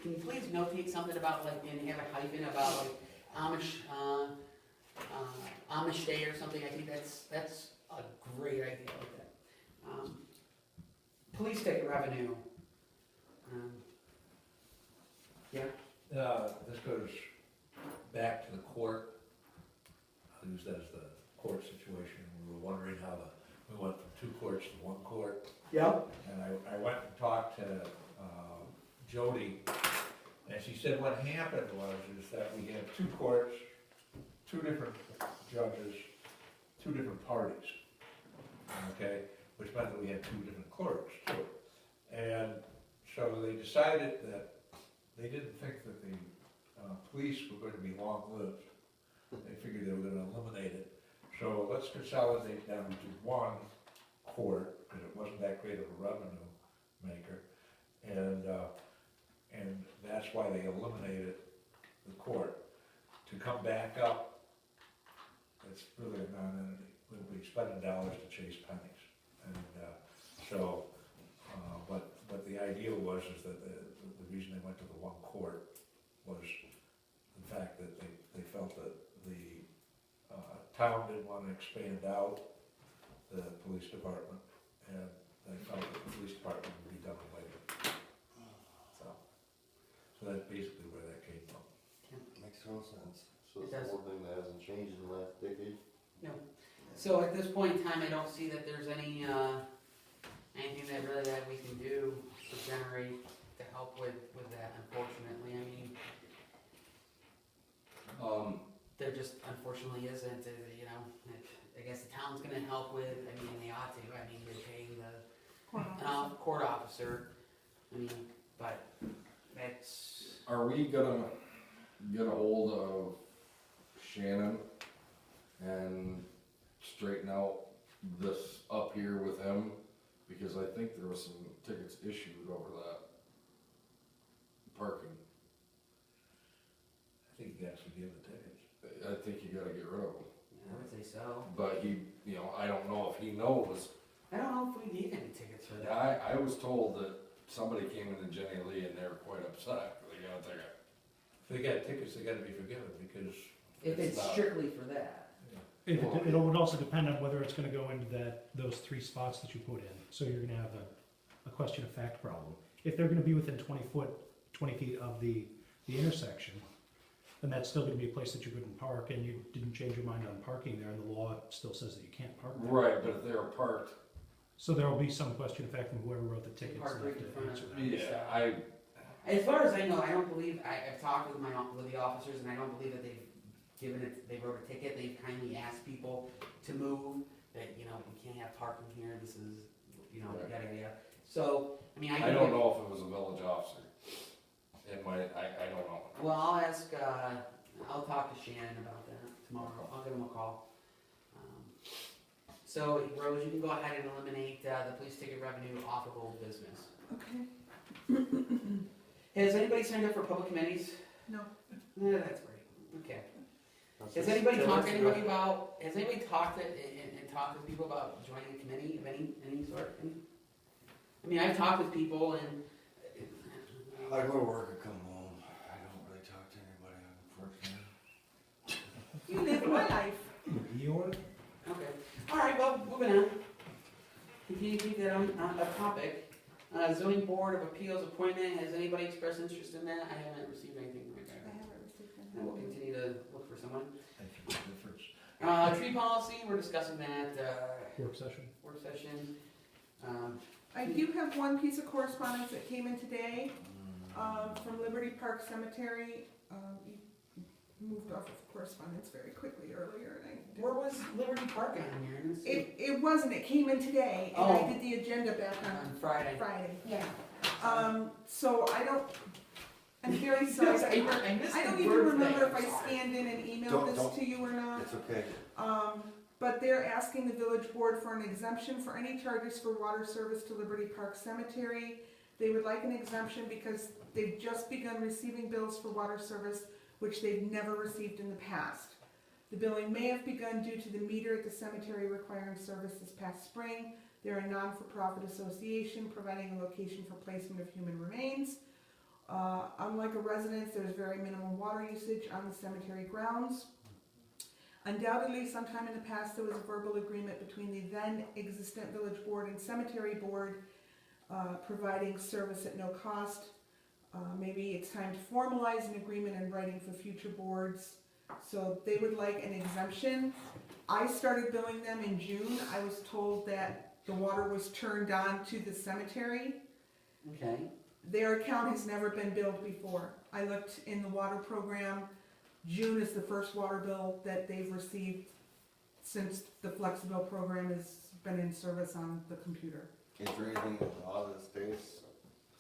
S1: can you please notate something about like, and have a hyphen about like Amish Day or something? I think that's a great idea like that. Police ticket revenue. Yeah,
S2: This goes back to the court. I'll use that as the court situation. We were wondering how we went from 2 courts to 1 court.
S1: yep,
S2: And I went and talked to Jody, and she said what happened is that we had 2 courts, 2 different judges, 2 different parties, okay? Which meant that we had 2 different clerks too. And so they decided that they didn't think that the police were going to be long-lived. They figured they were going to eliminate it. So let's consolidate down to 1 court, because it wasn't that great of a revenue maker. And that's why they eliminated the court. To come back up, it's really a non-entity. We'll be spending dollars to chase pennies. And but the idea was that the reason they went to the 1 court was the fact that they felt that the town didn't want to expand out the police department, and they felt that the police department would be done away with. So that's basically where that came from.
S6: Makes total sense.
S9: So
S1: It
S9: it's
S1: does.
S9: one thing that hasn't changed in the last decade.
S1: so at this point in time, I don't see that there's anything that we can do to generate, to help with that, unfortunately. I mean, there just unfortunately isn't, you know, I guess the town's gonna help with, I mean, they ought to, I mean, they're paying the court officer, I mean, but that's,
S4: Are we gonna get a hold of Shannon and straighten out this up here with him? Because I think there was some tickets issued over that parking.
S2: I think you actually give the tickets.
S4: I think you gotta get rid of them.
S1: I would say so.
S4: But he, you know, I don't know if he knows.
S1: I don't know if we need any tickets for that.
S4: I was told that somebody came into Jenny Lee and they were quite upset, they got a ticket.
S2: If they got tickets, they gotta be forgiven, because
S1: If it's
S4: not-
S1: strictly for that.
S3: It would also depend on whether it's gonna go into those 3 spots that you put in, so you're gonna have a question of fact problem. If they're gonna be within 20 feet of the intersection, then that's still gonna be a place that you couldn't park, and you didn't change your mind on parking there, and the law still says that you can't park there.
S4: Right, but if they were parked,
S3: So there will be some question of fact from whoever wrote the tickets.
S1: Park
S3: and
S1: right
S3: have
S1: in
S3: to
S1: front
S3: answer
S1: of
S3: that.
S4: yeah,
S1: As far as I know, I don't believe, I've talked with with the officers, and I don't believe that they've given it, they wrote a ticket, they've kindly asked people to move. that, you know, we can't have parking here, this is, you know,
S4: Right.
S1: yada, yada, yada. So, I mean,
S4: I don't know if it was a village officer. It might, I don't know.
S1: Well, I'll ask, I'll talk to Shannon about that tomorrow, I'll give him a call. So, Rose, you can go ahead and eliminate, the police ticket revenue off of old business.
S5: Okay.
S1: Has anybody signed up for public committees?
S5: No.
S1: Yeah, that's great, okay. Has anybody talked to anybody about, has anybody talked to, and talked with people about joining a committee of any sort? I mean, I've talked with people and.
S6: I go to work and come home, I don't really talk to anybody, unfortunately.
S5: You live my life.
S3: Eeyore?
S1: Okay, alright, well, moving on. Continue to keep that on a topic. Zoning Board of Appeals appointment, has anybody expressed interest in that? I haven't received anything from
S5: I
S1: that.
S5: haven't received
S1: And we'll
S5: them.
S1: continue to look for someone.
S2: Thank you for the difference.
S1: Tree policy, we're discussing that,
S3: Work session.
S1: work session.
S5: I do have one piece of correspondence that came in today, from Liberty Park Cemetery. You moved off of correspondence very quickly earlier, and I.
S1: Where was Liberty Park on here? I didn't see it.
S5: It wasn't, it came in today, and
S1: Oh.
S5: I did the agenda back on
S1: On Friday.
S5: Friday, yeah. So I'm very sorry. I don't even remember if I scanned in and emailed this to you or not.
S6: It's okay.
S5: But they're asking the village board for an exemption for any charges for water service to Liberty Park Cemetery. They would like an exemption because they've just begun receiving bills for water service, which they've never received in the past. The billing may have begun due to the meter at the cemetery requiring service this past spring. They're a non-for-profit association providing a location for placement of human remains. Unlike a residence, there's very minimal water usage on the cemetery grounds. Undoubtedly, sometime in the past, there was a verbal agreement between the then existent village board and cemetery board providing service at no cost. Maybe it's time to formalize an agreement in writing for future boards. So they would like an exemption. I started billing them in June. I was told that the water was turned on to the cemetery.
S1: Okay.
S5: Their account has never been billed before. I looked in the water program. June is the first water bill that they've received since the Flexibill program has been in service on the computer.
S6: Is there anything in the law that states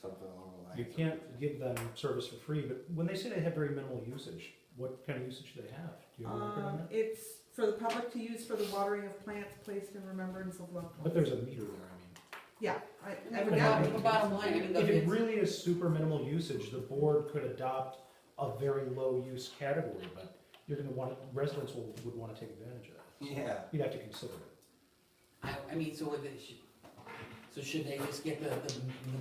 S6: something along the lines?
S3: You can't give them service for free, but when they say they have very minimal usage, what kind of usage do they have? Do you have a record on that?
S5: It's for the public to use for the watering of plants placed in remembrance of loved ones.
S3: But there's a meter there, I mean.
S5: Yeah,
S1: The
S5: evidently.
S1: bottom line, I mean,
S3: If it really is super minimal usage, the board could adopt a very low use category, but you're gonna want, residents would wanna take advantage of that.
S6: Yeah.
S3: You'd have to consider it.
S1: I mean, so would they, so should they just get the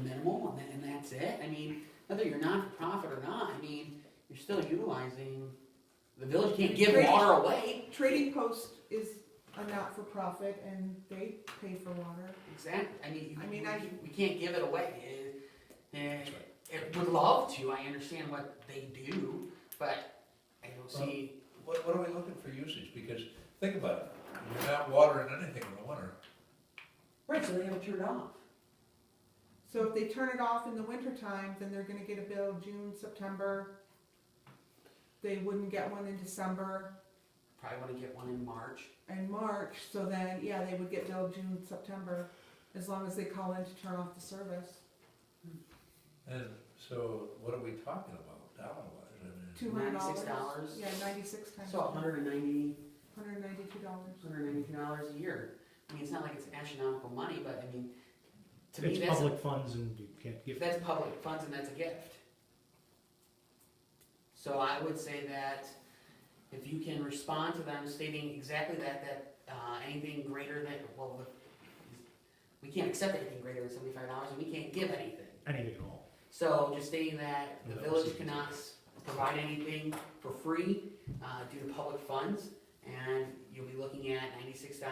S1: minimal and that's it? I mean, whether you're not-for-profit or not, I mean, you're still utilizing, the village can't give water away.
S5: Trading Post is a not-for-profit and they pay for water.
S1: Exactly,
S5: I mean,
S1: we can't give it away. Would love to, I understand what they do, but I don't see.
S2: What are we looking for usage? Because, think about it, you're not watering anything in the winter.
S1: Right, so they have it turned off.
S5: So if they turn it off in the wintertime, then they're gonna get a bill June, September. They wouldn't get one in December
S1: Probably want to get one in March.
S5: and March, so then, yeah, they would get billed June, September, as long as they call in to turn off the service.
S2: And so, what are we talking about, dollar-wise? I mean,
S5: $200.
S1: $96.
S5: Yeah, 96 times.
S1: So $192
S5: $192.
S1: a year. I mean, it's not like it's astronomical money, but I mean, to me,
S3: It's
S1: that's,
S3: public funds and you can't give.
S1: that's public funds and that's a gift. So I would say that if you can respond to them stating exactly that anything greater than, well, we can't accept anything greater than $75 and we can't give anything.
S3: Anything at all.
S1: So just stating that the village cannot provide anything for free due to public funds, and you'll be looking at $96,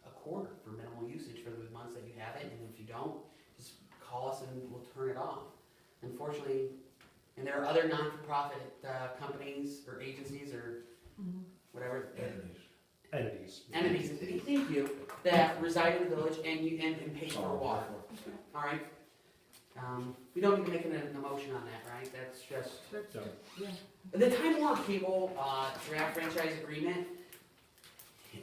S1: a quarter for minimal usage for the months that you have it, and if you don't, just call us and we'll turn it off. Unfortunately, and there are other non-for-profit companies or agencies or whatever.
S2: Entities.
S1: Entities, thank you, that reside in the village and pay for water. All right? We don't need to make an emotion on that, right? That's just,
S3: So,
S1: the Time Warner Cable draft franchise agreement,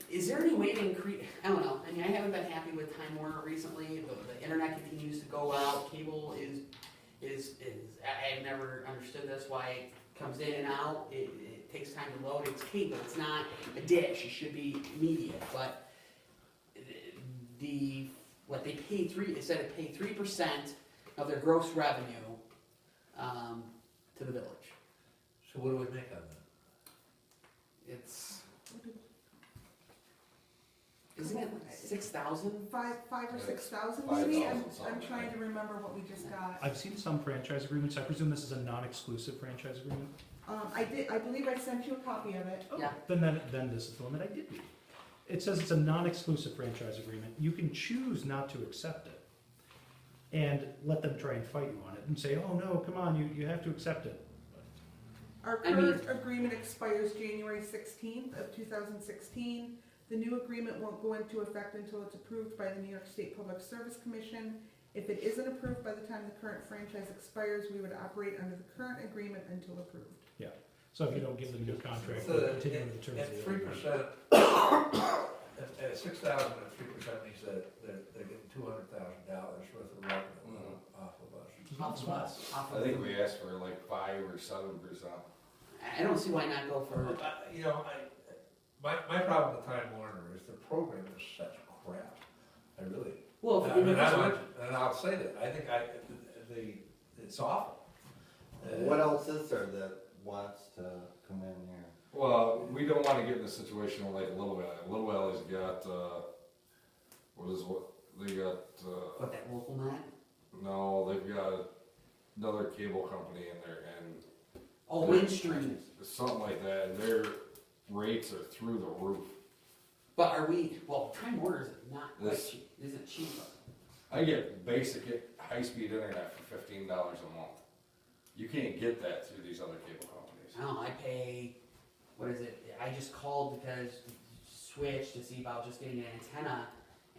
S1: is there any way to increase, I don't know, I mean, I haven't been happy with Time Warner recently, the internet continues to go out, cable is, I've never understood this, why it comes in and out, it takes time to load, it's cable, it's not a dish, it should be immediate, but what they pay it said it paid 3% of their gross revenue, to the village.
S2: So what do we make on that?
S1: It's, isn't it 6,000?
S5: Five or
S4: Yeah,
S5: 6,000
S4: 5,000
S5: maybe? I'm
S4: something,
S5: trying to remember what we just got.
S3: I've seen some franchise agreements, I presume this is a non-exclusive franchise agreement?
S5: I believe I sent you a copy of it.
S3: Oh,
S1: Yeah.
S3: Then this is the one that I did read. It says it's a non-exclusive franchise agreement. You can choose not to accept it and let them try and fight you on it and say, oh no, come on, you have to accept it.
S5: Our
S1: I mean-
S5: current agreement expires January 16th of 2016. The new agreement won't go into effect until it's approved by the New York State Public Service Commission. If it isn't approved by the time the current franchise expires, we would operate under the current agreement until approved.
S3: So if you don't give them a new contract,
S2: So
S3: they'll continue on the terms
S2: at
S3: of the
S2: 3%,
S3: agreement.
S2: at 6,000 at 3% means that they're getting $200,000 worth of revenue off of us.
S1: Off of us. Off
S4: I
S1: of
S4: think
S1: them.
S4: we asked for like 5 or 7%.
S1: I don't see why not go for,
S2: You know, my problem with Time Warner is the program is such crap. I really,
S1: well,
S2: I
S1: if
S2: mean,
S1: it's
S2: and I'll say that, I think it's awful.
S6: What else is there that wants to come in here?
S4: Well, we don't want to get in a situation like Little Valley. Little Valley's got, they got,
S1: what, that local net?
S4: no, they've got another cable company in there and
S1: Oh, Windstream.
S4: something like that, and their rates are through the roof.
S1: But are we, well, Time Warner is not quite
S4: This-
S1: cheap, isn't cheap.
S4: I get basic high-speed internet for $15 a month. You can't get that through these other cable companies.
S1: I don't know, I pay, what is it, I just called because switch to see about just getting an antenna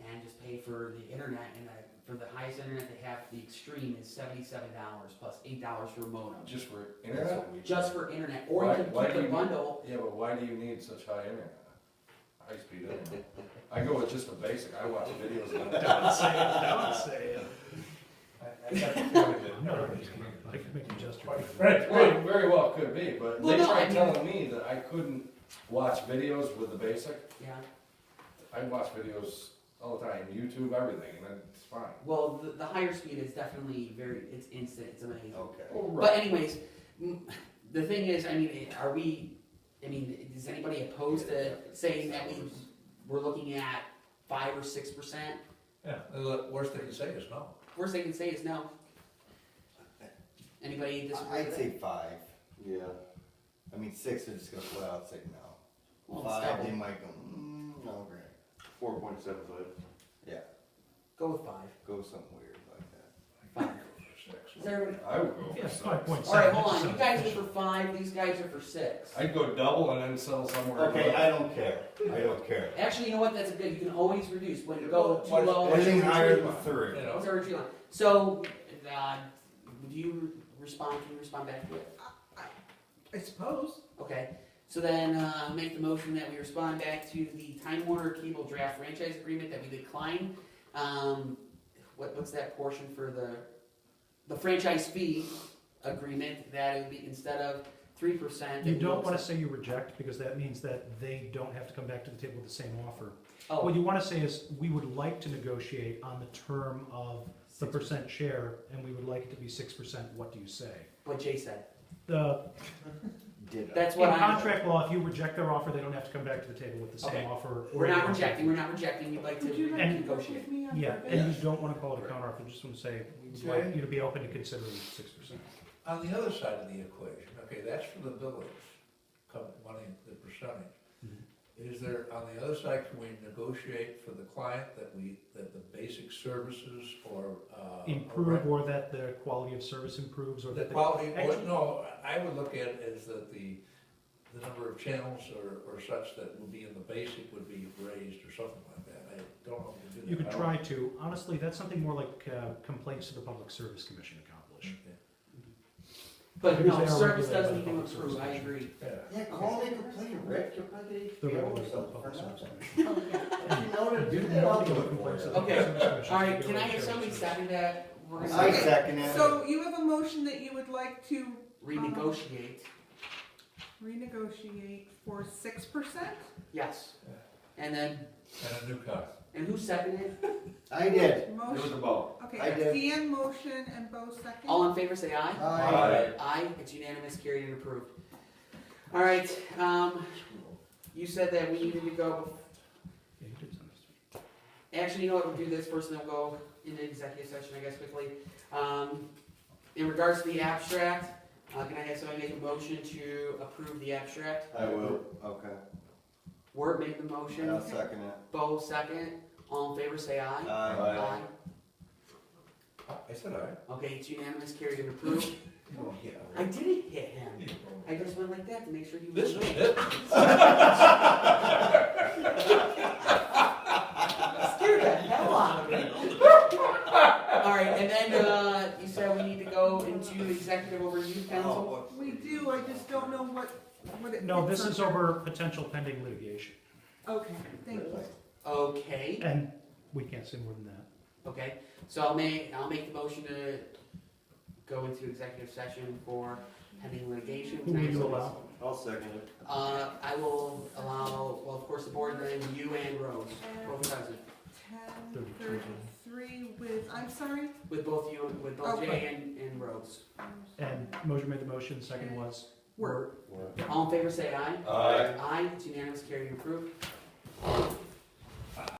S1: and just pay for the internet, and for the highest internet they have, the extreme is $77 plus $8 for a modem.
S4: Just for internet?
S1: Just for internet, or you
S4: Why-
S1: can
S4: why
S1: keep
S4: do
S1: the
S4: you-
S1: bundle,
S4: Yeah, but why do you need such high internet? High-speed internet. I go with just a basic, I watch videos on
S3: Don't say it.
S2: I got the feeling that
S3: No,
S2: everybody's
S3: I could make a gesture.
S4: Well, very well could be, but
S1: Well,
S4: they
S1: no,
S4: tried
S1: I mean-
S4: telling me that I couldn't watch videos with the basic.
S1: yeah.
S4: I watch videos all the time, YouTube, everything, and it's fine.
S1: Well, the higher speed is definitely it's instant, it's amazing.
S6: Okay.
S1: But anyways, the thing is, I mean, is anybody opposed to saying that we're looking at 5 or 6%?
S2: Yeah, the worst they can say is no.
S1: Worst they can say is no. Anybody disagree
S6: I'd
S1: with
S6: say
S1: that?
S6: 5.
S9: Yeah.
S6: I mean, 6 are just gonna flat out say no.
S1: Well, it's
S6: 5, they
S1: double.
S6: might go, no, great.
S9: 4.75.
S6: Yeah,
S1: Go with 5.
S6: go something weird like that.
S1: 5. Is everybody?
S4: I would go
S3: Yeah,
S4: for
S3: 5.7.
S4: 6.
S1: Alright, hold on, you guys are for 5, these guys are for 6.
S4: I'd go double and then settle somewhere.
S6: Okay, I don't care. I don't care.
S1: Actually, you know what, that's a good, you can always reduce, when you go too
S2: What's-
S1: low.
S6: Anything
S2: your
S6: higher
S2: tree
S6: than
S2: line?
S6: 3.
S2: You know?
S1: What's our tree line? So, do you respond, can you respond back to it?
S5: I suppose.
S1: Okay, so then, make the motion that we respond back to the Time Warner Cable Draft Franchise Agreement that we decline. What's that portion for the franchise fee agreement, that it would be instead of 3%?
S3: You don't want to say you reject, because that means that they don't have to come back to the table with the same offer.
S1: Oh,
S3: What you want to say is, we would like to negotiate on the term of the percent share, and we would like it to be 6%, what do you say?
S1: what Jay said.
S6: That's
S3: In
S1: what I'm.
S3: contract law, if you reject their offer, they don't have to come back to the table with the
S1: Okay.
S3: same offer.
S1: We're not rejecting, we'd like to
S5: Would you like to
S3: And-
S5: work with me on
S3: Yeah,
S5: that?
S3: and you don't want to call it a counteroffer, just want to say, we would like you to be open to considering 6%.
S2: On the other side of the equation, okay, that's for the village, money, the percentage. Is there, on the other side, can we negotiate for the client that the basic services or,
S3: Improve, or that the quality of service improves, or
S2: the
S3: that the.
S2: quality, or,
S3: Actually-
S2: no, I would look at it as that the number of channels or such that would be in the basic would be raised or something like that. I don't know if you can do that.
S3: You could
S2: I don't-
S3: try to, honestly, that's something more like complaints to the Public Service Commission accomplish.
S2: Okay.
S1: But
S3: Because
S1: no,
S3: they are
S1: service does
S3: regulated
S1: need
S3: by
S1: to
S3: the Public
S1: improve, I
S3: Service
S1: agree.
S2: Yeah.
S6: Yeah, call and complain, Rick, you're probably
S3: They're
S6: jail or
S3: regulated by the
S6: something for
S3: Public Service
S6: nothing.
S3: Commission.
S6: If you know to do that, I'll do it for you.
S1: Okay. Alright, can I have somebody second that? We're
S6: I
S1: gonna
S6: second it.
S5: So you have a motion that you would like to
S1: renegotiate,
S5: renegotiate for 6%?
S1: yes. And then,
S2: And a new car.
S1: and who seconded?
S6: I did.
S4: It was
S5: Motion,
S4: a vote.
S5: okay,
S6: I did.
S5: Dan motion and Bo second.
S1: All in favor, say aye.
S6: Aye.
S1: Aye, it's unanimous, carried and approved. Alright, you said that we needed to go,
S3: Yeah, you did send this to me.
S1: actually, you know what, we'll do this first and then we'll go into executive session, I guess, quickly. In regards to the abstract, can I have somebody make a motion to approve the abstract?
S6: I will, okay.
S1: Word made the motion,
S6: I'll second it.
S1: Bo second, all in favor, say aye.
S6: Aye.
S2: I said aye.
S1: Okay, it's unanimous, carried and approved.
S2: Oh, yeah.
S1: I didn't hit him. I just went like that to make sure he
S2: This
S1: was.
S2: was it.
S1: Scared the hell out of me. Alright, and then, you said we need to go into executive over youth council?
S5: We do, I just don't know what it.
S3: No, this
S5: fits
S3: is
S5: under.
S3: over potential pending litigation,
S5: Okay, thank you.
S1: Okay,
S3: and we can't say more than that.
S1: okay, so I'll make the motion to go into executive session for pending litigation.
S3: Who will you allow?
S9: I'll second it.
S1: I will allow, well, of course, the board, and then you and Rose, both present.
S5: 10:33 with, I'm sorry?
S1: With both you, with both
S5: Okay.
S1: Jay and Rose.
S3: And motion made the motion, second was?
S5: Word.
S1: All in favor, say aye.
S4: Aye.
S1: Aye, it's unanimous, carried and approved.